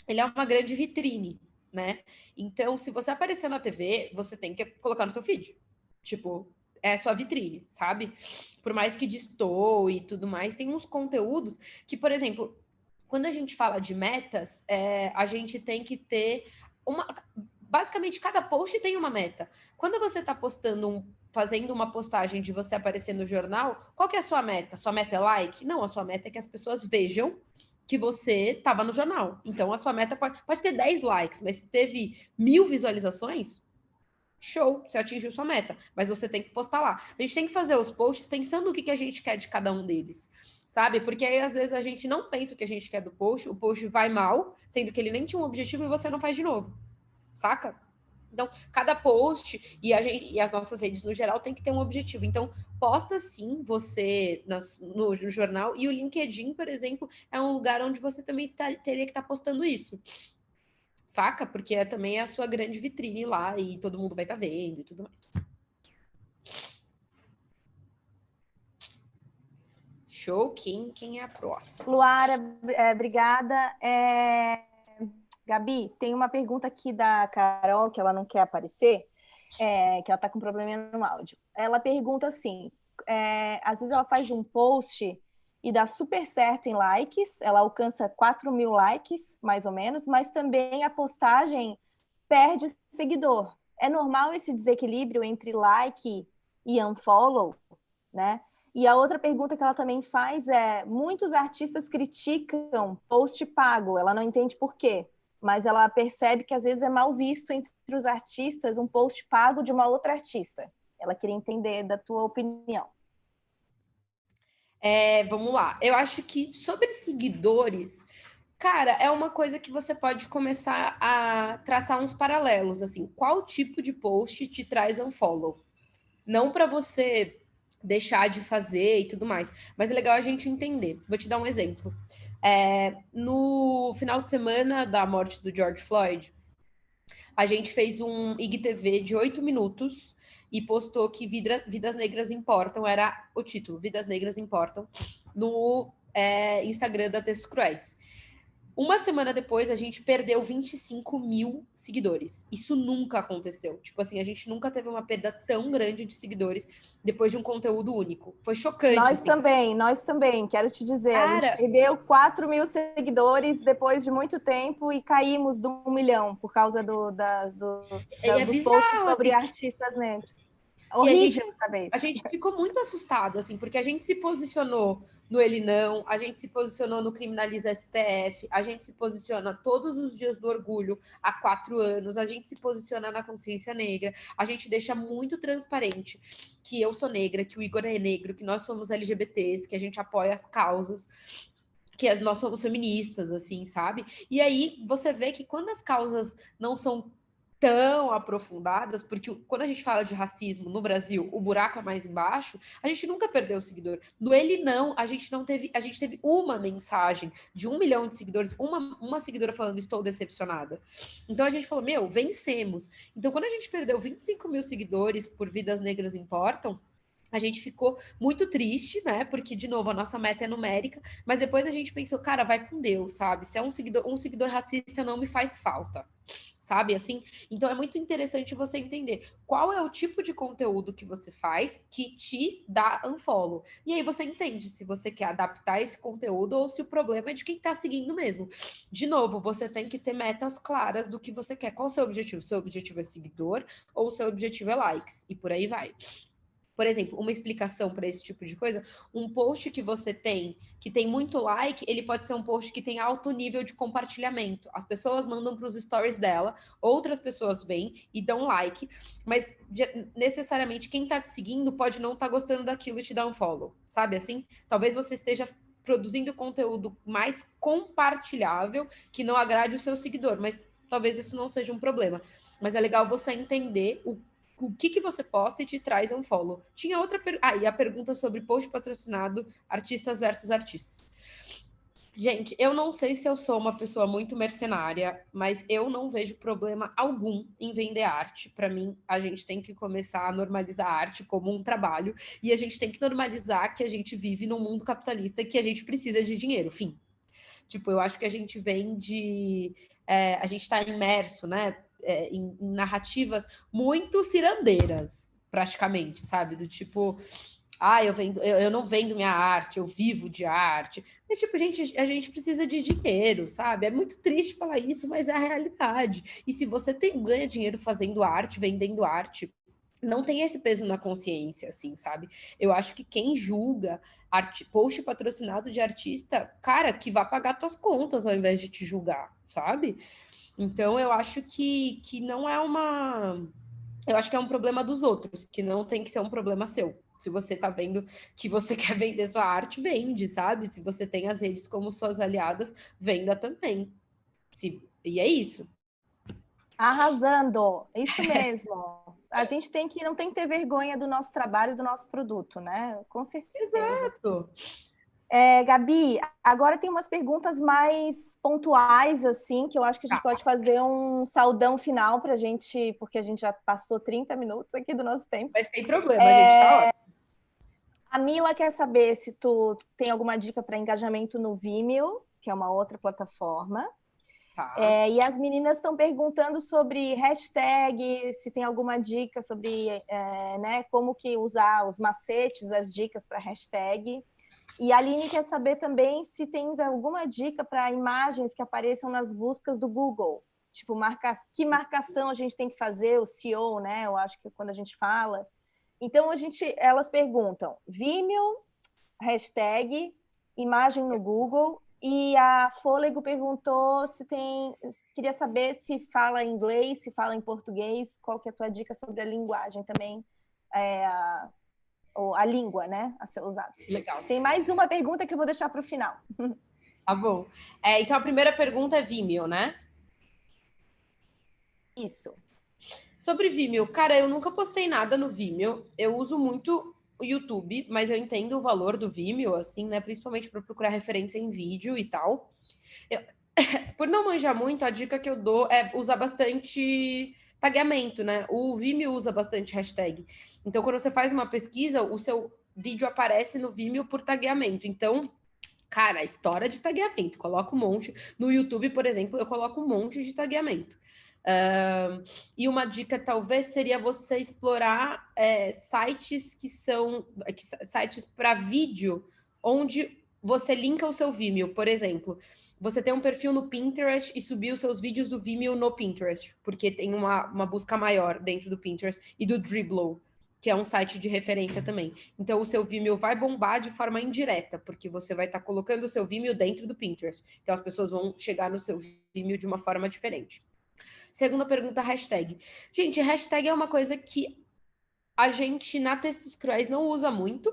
ele é uma grande vitrine, né? Então, se você aparecer na TV, você tem que colocar no seu feed. Tipo, é sua vitrine, sabe? Por mais que destoe e tudo mais, tem uns conteúdos que, por exemplo, quando a gente fala de metas, a gente tem que ter uma... Basicamente, cada post tem uma meta. Quando você está fazendo uma postagem de você aparecer no jornal, qual que é a sua meta? Sua meta é like? Não, a sua meta é que as pessoas vejam que você estava no jornal. Então, a sua meta pode ter 10 likes, mas se teve 1000 visualizações, show, você atingiu sua meta. Mas você tem que postar lá. A gente tem que fazer os posts pensando o que a gente quer de cada um deles, sabe? Porque aí, às vezes, a gente não pensa o que a gente quer do post, o post vai mal, sendo que ele nem tinha um objetivo e você não faz de novo, saca? Então, cada post e as nossas redes no geral tem que ter um objetivo. Então, posta sim você no jornal, e o LinkedIn, por exemplo, é um lugar onde você também teria que estar postando isso. Saca? Porque também é a sua grande vitrine lá e todo mundo vai estar vendo e tudo mais. Show. Quem é a próxima? Luara, obrigada. Gabi, tem uma pergunta aqui da Carol, que ela não quer aparecer, que ela está com problema no áudio. Ela pergunta assim, às vezes ela faz um post e dá super certo em likes, ela alcança 4.000 likes, mais ou menos, mas também a postagem perde seguidor. É normal esse desequilíbrio entre like e unfollow, né? E a outra pergunta que ela também faz muitos artistas criticam post pago, ela não entende por quê, mas ela percebe que às vezes é mal visto entre os artistas um post pago de uma outra artista. Ela queria entender da tua opinião. Vamos lá. Eu acho que sobre seguidores, cara, é uma coisa que você pode começar a traçar uns paralelos, assim. Qual tipo de post te traz unfollow? Não para você deixar de fazer e tudo mais, mas é legal a gente entender. Vou te dar um exemplo. No final de semana da morte do George Floyd, a gente fez um IGTV de 8 minutos e postou que Vidas Negras Importam, era o título, Vidas Negras Importam, no Instagram da Textos Cruéis. Uma semana depois, a gente perdeu 25.000 seguidores. Isso nunca aconteceu. Tipo assim, a gente nunca teve uma perda tão grande de seguidores depois de um conteúdo único. Foi chocante. Nós também. Quero te dizer, cara, a gente perdeu 4.000 seguidores depois de muito tempo e caímos do 1 milhão por causa dos posts sobre artistas negros. Horrível saber isso. A gente ficou muito assustado, assim, porque a gente se posicionou no Ele Não, a gente se posicionou no Criminaliza STF, a gente se posiciona todos os dias do orgulho há 4 anos, a gente se posiciona na consciência negra, a gente deixa muito transparente que eu sou negra, que o Igor é negro, que nós somos LGBTs, que a gente apoia as causas, que nós somos feministas, assim, sabe? E aí você vê que quando as causas não são tão aprofundadas, porque quando a gente fala de racismo no Brasil, o buraco é mais embaixo, a gente nunca perdeu o seguidor. No Ele Não, a gente teve uma mensagem de 1 milhão de seguidores, uma seguidora falando, estou decepcionada. Então a gente falou, vencemos. Então quando a gente perdeu 25 mil seguidores por Vidas Negras Importam, a gente ficou muito triste, né? Porque, de novo, a nossa meta é numérica, mas depois a gente pensou, cara, vai com Deus, sabe? Se é um seguidor racista, não me faz falta, sabe? Assim, então é muito interessante você entender qual é o tipo de conteúdo que você faz que te dá unfollow. E aí você entende se você quer adaptar esse conteúdo ou se o problema é de quem tá seguindo mesmo. De novo, você tem que ter metas claras do que você quer. Qual o seu objetivo? Seu objetivo é seguidor ou o seu objetivo é likes? E por aí vai. Por exemplo, uma explicação para esse tipo de coisa, um post que você tem, que tem muito like, ele pode ser um post que tem alto nível de compartilhamento. As pessoas mandam para os stories dela, outras pessoas vêm e dão like, mas necessariamente quem está te seguindo pode não estar gostando daquilo e te dar um follow, sabe assim? Talvez você esteja produzindo conteúdo mais compartilhável que não agrade o seu seguidor, mas talvez isso não seja um problema. Mas é legal você entender o que você posta e te traz um follow. Tinha outra pergunta. E a pergunta sobre post patrocinado, artistas versus artistas. Gente, eu não sei se eu sou uma pessoa muito mercenária, mas eu não vejo problema algum em vender arte. Para mim, a gente tem que começar a normalizar a arte como um trabalho e a gente tem que normalizar que a gente vive num mundo capitalista e que a gente precisa de dinheiro, fim. Tipo, eu acho que a gente vem de... a gente está imerso, né? Em narrativas muito cirandeiras, praticamente, sabe? Do tipo, eu não vendo minha arte, eu vivo de arte. Mas, tipo, a gente precisa de dinheiro, sabe? É muito triste falar isso, mas é a realidade. E se você ganha dinheiro fazendo arte, vendendo arte, não tem esse peso na consciência, assim, sabe? Eu acho que quem julga post patrocinado de artista, cara, que vá pagar tuas contas ao invés de te julgar, sabe? Então, eu acho que não é uma... Eu acho que é um problema dos outros, que não tem que ser um problema seu. Se você tá vendo que você quer vender sua arte, vende, sabe? Se você tem as redes como suas aliadas, venda também. E é isso. Arrasando, isso mesmo. A gente não tem que ter vergonha do nosso trabalho e do nosso produto, né? Com certeza. Exato. Gabi, agora tem umas perguntas mais pontuais, assim, que eu acho que a gente pode fazer um saudão final para a gente, porque a gente já passou 30 minutos aqui do nosso tempo. Mas tem problema, a gente tá ótimo. A Mila quer saber se tu tem alguma dica para engajamento no Vimeo, que é uma outra plataforma. Tá. E as meninas estão perguntando sobre hashtag, se tem alguma dica sobre né, como que usar os macetes, as dicas para hashtag. E a Aline quer saber também se tens alguma dica para imagens que apareçam nas buscas do Google. Tipo, que marcação a gente tem que fazer, o SEO, né? Eu acho que quando a gente fala. Então, elas perguntam, Vimeo, hashtag, imagem no Google, e a Fôlego perguntou queria saber se fala em inglês, se fala em português, qual que é a tua dica sobre a linguagem também, ou a língua, né, a ser usada. Legal. Tem mais uma pergunta que eu vou deixar para o final. Tá bom. Então, a primeira pergunta é Vimeo, né? Isso. Sobre Vimeo, cara, eu nunca postei nada no Vimeo. Eu uso muito o YouTube, mas eu entendo o valor do Vimeo, assim, né? Principalmente para procurar referência em vídeo e tal. Por não manjar muito, a dica que eu dou é usar bastante tagueamento, né? O Vimeo usa bastante hashtag. Então, quando você faz uma pesquisa, o seu vídeo aparece no Vimeo por tagueamento. Então, cara, história de tagueamento. Coloca um monte. No YouTube, por exemplo, eu coloco um monte de tagueamento. E uma dica, talvez, seria você explorar sites que são sites para vídeo, onde você linka o seu Vimeo, por exemplo. Você tem um perfil no Pinterest e subir os seus vídeos do Vimeo no Pinterest, porque tem uma busca maior dentro do Pinterest e do Dribbble, que é um site de referência também. Então, o seu Vimeo vai bombar de forma indireta, porque você vai estar colocando o seu Vimeo dentro do Pinterest. Então, as pessoas vão chegar no seu Vimeo de uma forma diferente. Segunda pergunta, hashtag. Gente, hashtag é uma coisa que a gente, na Textos Cruéis, não usa muito,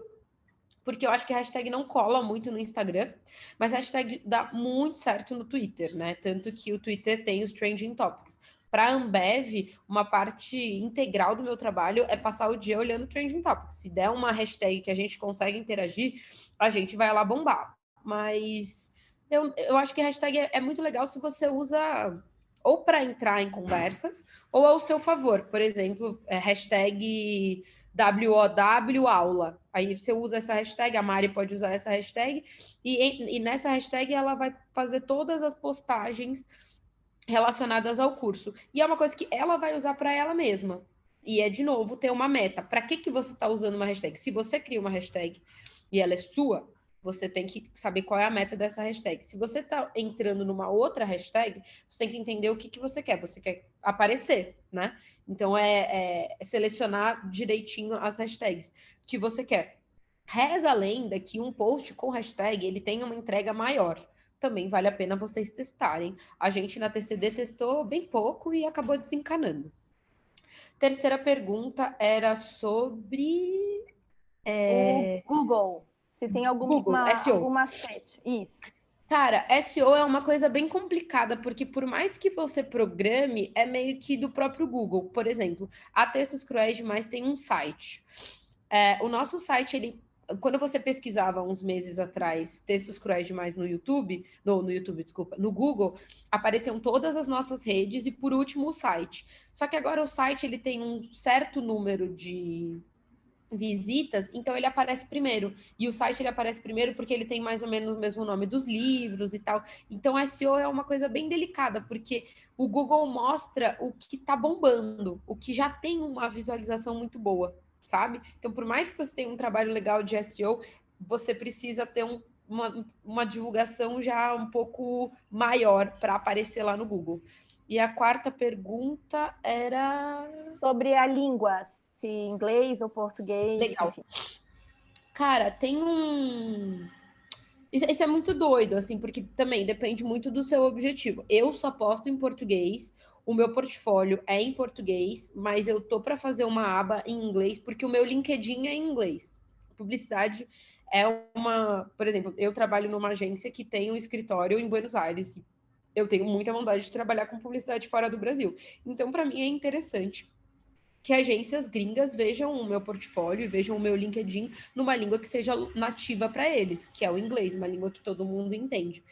porque eu acho que hashtag não cola muito no Instagram, mas hashtag dá muito certo no Twitter, né? Tanto que o Twitter tem os Trending Topics. Para a Ambev, uma parte integral do meu trabalho é passar o dia olhando Trending Topics. Se der uma hashtag que a gente consegue interagir, a gente vai lá bombar. Mas eu acho que hashtag é muito legal se você usa ou para entrar em conversas ou ao seu favor. Por exemplo, hashtag WOW aula. Aí você usa essa hashtag, a Mari pode usar essa hashtag, e nessa hashtag ela vai fazer todas as postagens relacionadas ao curso. E é uma coisa que ela vai usar para ela mesma. E é, de novo, ter uma meta. Para que você está usando uma hashtag? Se você cria uma hashtag e ela é sua, você tem que saber qual é a meta dessa hashtag. Se você está entrando numa outra hashtag, você tem que entender o que você quer. Você quer aparecer, né? Então, é selecionar direitinho as hashtags que você quer. Reza a lenda que um post com hashtag, ele tem uma entrega maior. Também vale a pena vocês testarem. A gente na TCD testou bem pouco e acabou desencanando. Terceira pergunta era sobre... O Google. Se tem alguma macete. Isso. Cara, SEO é uma coisa bem complicada, porque por mais que você programe, é meio que do próprio Google. Por exemplo, a Textos Cruéis Demais tem um site. O nosso site, quando você pesquisava uns meses atrás Textos Cruéis Demais no Google, apareciam todas as nossas redes e, por último, o site. Só que agora o site ele tem um certo número de visitas, então ele aparece primeiro. E o site ele aparece primeiro porque ele tem mais ou menos o mesmo nome dos livros e tal. Então, SEO é uma coisa bem delicada, porque o Google mostra o que está bombando, o que já tem uma visualização muito boa, sabe? Então, por mais que você tenha um trabalho legal de SEO, você precisa ter uma divulgação já um pouco maior para aparecer lá no Google. E a quarta pergunta era... sobre a língua, se inglês ou português. Legal. Enfim. Cara, tem Isso é muito doido, assim, porque também depende muito do seu objetivo. Eu só posto em português, o meu portfólio é em português, mas eu tô para fazer uma aba em inglês, porque o meu LinkedIn é em inglês. Publicidade é por exemplo, eu trabalho numa agência que tem um escritório em Buenos Aires. Eu tenho muita vontade de trabalhar com publicidade fora do Brasil. Então, para mim, é interessante que agências gringas vejam o meu portfólio e vejam o meu LinkedIn numa língua que seja nativa para eles, que é o inglês, uma língua que todo mundo entende.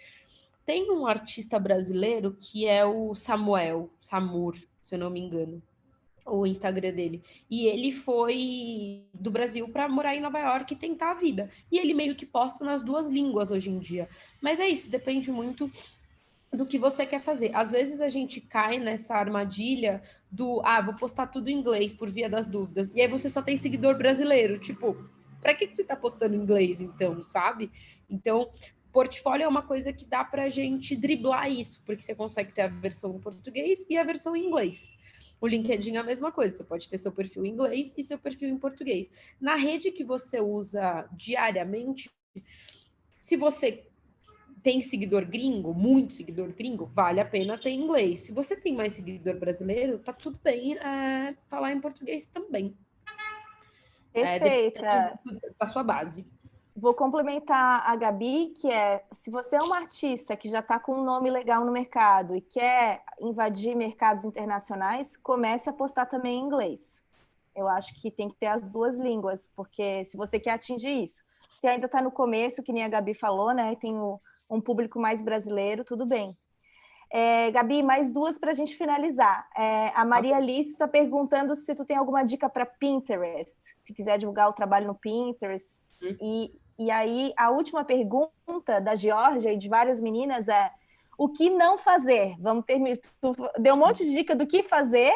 Tem um artista brasileiro que é o Samur, se eu não me engano, o Instagram dele. E ele foi do Brasil para morar em Nova York e tentar a vida. E ele meio que posta nas duas línguas hoje em dia. Mas é isso, depende muito do que você quer fazer. Às vezes a gente cai nessa armadilha do, vou postar tudo em inglês por via das dúvidas. E aí você só tem seguidor brasileiro. Tipo, pra que você tá postando em inglês, então, sabe? Então, portfólio é uma coisa que dá pra gente driblar isso, porque você consegue ter a versão em português e a versão em inglês. O LinkedIn é a mesma coisa, você pode ter seu perfil em inglês e seu perfil em português. Na rede que você usa diariamente, se você tem seguidor gringo, muito seguidor gringo, vale a pena ter em inglês. Se você tem mais seguidor brasileiro, tá tudo bem falar em português também. Perfeita. Da sua base. Vou complementar a Gabi, que se você é uma artista que já está com um nome legal no mercado e quer invadir mercados internacionais, comece a postar também em inglês. Eu acho que tem que ter as duas línguas, porque se você quer atingir isso, se ainda está no começo, que nem a Gabi falou, né? Tem um público mais brasileiro, tudo bem. Gabi, mais duas para a gente finalizar. A Maria Alice está perguntando se tu tem alguma dica para Pinterest, se quiser divulgar o trabalho no Pinterest. E aí, a última pergunta da Georgia e de várias meninas é: o que não fazer? Vamos terminar. Tu deu um monte de dica do que fazer,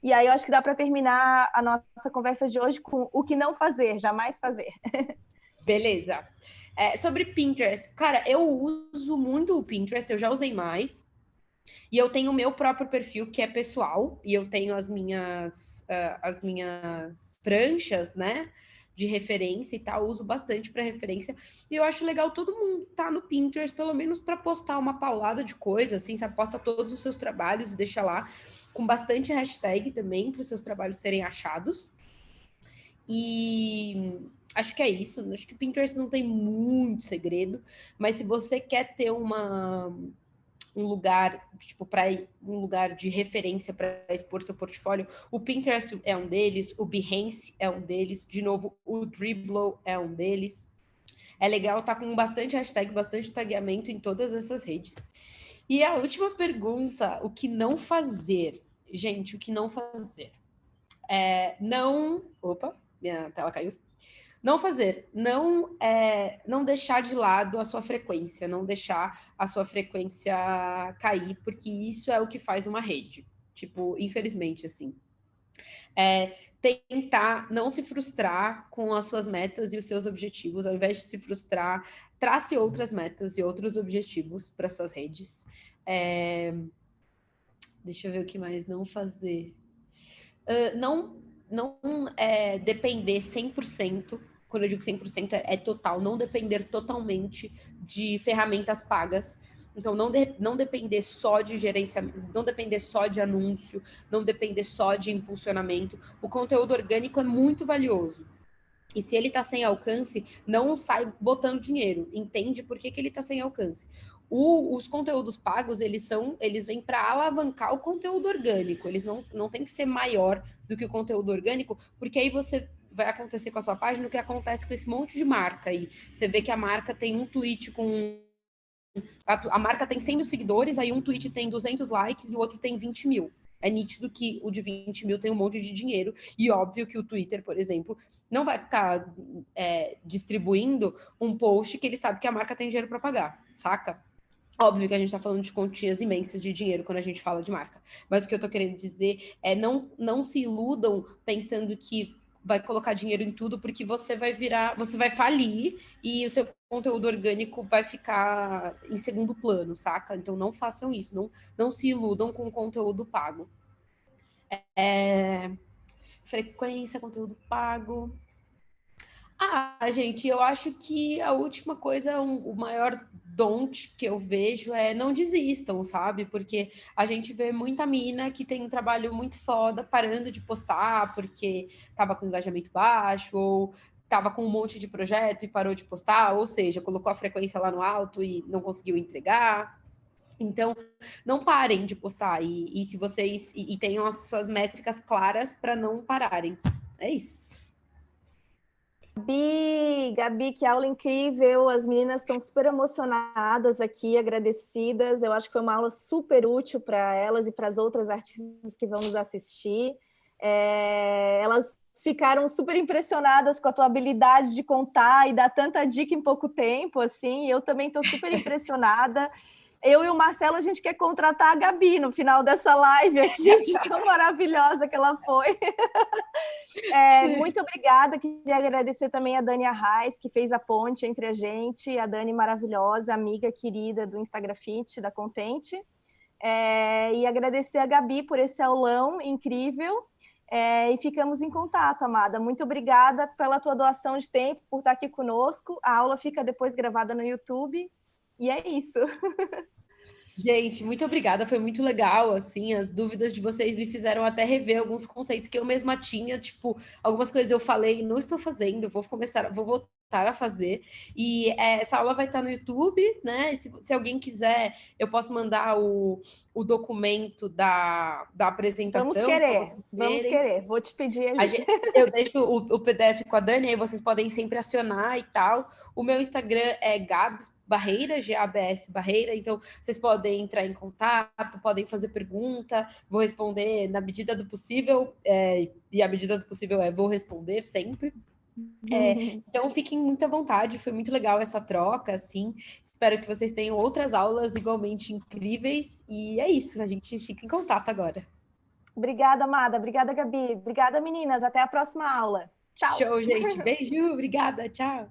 e aí eu acho que dá para terminar a nossa conversa de hoje com o que não fazer, jamais fazer. Beleza. Sobre Pinterest, cara, eu uso muito o Pinterest, eu já usei mais. E eu tenho o meu próprio perfil, que é pessoal, e eu tenho as minhas pranchas, né, de referência e tal, uso bastante para referência. E eu acho legal todo mundo tá no Pinterest, pelo menos para postar uma paulada de coisa, assim, você posta todos os seus trabalhos e deixa lá, com bastante hashtag também, para os seus trabalhos serem achados. E acho que é isso. Acho que o Pinterest não tem muito segredo, mas se você quer ter um lugar, tipo, um lugar de referência para expor seu portfólio, o Pinterest é um deles, o Behance é um deles, de novo, o Dribbble é um deles. É legal estar com bastante hashtag, bastante tagueamento em todas essas redes. E a última pergunta, o que não fazer? Gente, o que não fazer? Opa, minha tela caiu. Não fazer, não deixar de lado a sua frequência, não deixar a sua frequência cair, porque isso é o que faz uma rede. Tipo, infelizmente, assim. Tentar não se frustrar com as suas metas e os seus objetivos, ao invés de se frustrar, trace outras metas e outros objetivos para suas redes. Deixa eu ver o que mais não fazer. Não depender 100%, quando eu digo 100% é total, não depender totalmente de ferramentas pagas. Então, não depender só de gerenciamento, não depender só de anúncio, não depender só de impulsionamento. O conteúdo orgânico é muito valioso. E se ele está sem alcance, não sai botando dinheiro. Entende por que ele está sem alcance. Os conteúdos pagos, eles vêm para alavancar o conteúdo orgânico. Eles não tem que ser maior do que o conteúdo orgânico, porque aí vai acontecer com a sua página o que acontece com esse monte de marca aí. Você vê que a marca tem um tweet com... A marca tem 100 mil seguidores, aí um tweet tem 200 likes e o outro tem 20 mil. É nítido que o de 20 mil tem um monte de dinheiro. E óbvio que o Twitter, por exemplo, não vai ficar distribuindo um post que ele sabe que a marca tem dinheiro para pagar, saca? Óbvio que a gente está falando de quantias imensas de dinheiro quando a gente fala de marca. Mas o que eu estou querendo dizer é não se iludam pensando que vai colocar dinheiro em tudo, porque você vai falir e o seu conteúdo orgânico vai ficar em segundo plano, saca? Então não façam isso, não se iludam com conteúdo pago. Frequência, conteúdo pago. Gente, eu acho que a última coisa, o maior don't que eu vejo é não desistam, sabe? Porque a gente vê muita mina que tem um trabalho muito foda parando de postar porque tava com engajamento baixo ou tava com um monte de projeto e parou de postar, ou seja, colocou a frequência lá no alto e não conseguiu entregar. Então, não parem de postar e se vocês tenham as suas métricas claras para não pararem. É isso. Gabi, que aula incrível, as meninas estão super emocionadas aqui, agradecidas, eu acho que foi uma aula super útil para elas e para as outras artistas que vão nos assistir, elas ficaram super impressionadas com a tua habilidade de contar e dar tanta dica em pouco tempo, assim, eu também estou super impressionada. Eu e o Marcelo, a gente quer contratar a Gabi no final dessa live aqui, de tão maravilhosa que ela foi. Muito obrigada. Queria agradecer também a Dani Arraes, que fez a ponte entre a gente, a Dani maravilhosa, amiga querida do Instagram Fit, da Contente. E agradecer a Gabi por esse aulão incrível. E ficamos em contato, amada. Muito obrigada pela tua doação de tempo, por estar aqui conosco. A aula fica depois gravada no YouTube. E é isso. Gente, muito obrigada, foi muito legal, assim, as dúvidas de vocês me fizeram até rever alguns conceitos que eu mesma tinha, tipo, algumas coisas eu falei, não estou fazendo, vou voltar a fazer, e essa aula vai estar no YouTube, né, se alguém quiser, eu posso mandar o documento da apresentação. Vamos querer, vou te pedir ali. Eu deixo o PDF com a Dani, aí vocês podem sempre acionar e tal. O meu Instagram é Gabs Barreira, Gabs Barreira, então vocês podem entrar em contato, podem fazer pergunta, vou responder na medida do possível, e a medida do possível vou responder sempre. Então fiquem muito à vontade, foi muito legal essa troca, assim, espero que vocês tenham outras aulas igualmente incríveis, e é isso, a gente fica em contato agora. Obrigada, amada, obrigada, Gabi, obrigada, meninas, até a próxima aula. Tchau! Show, gente, beijo, obrigada, tchau!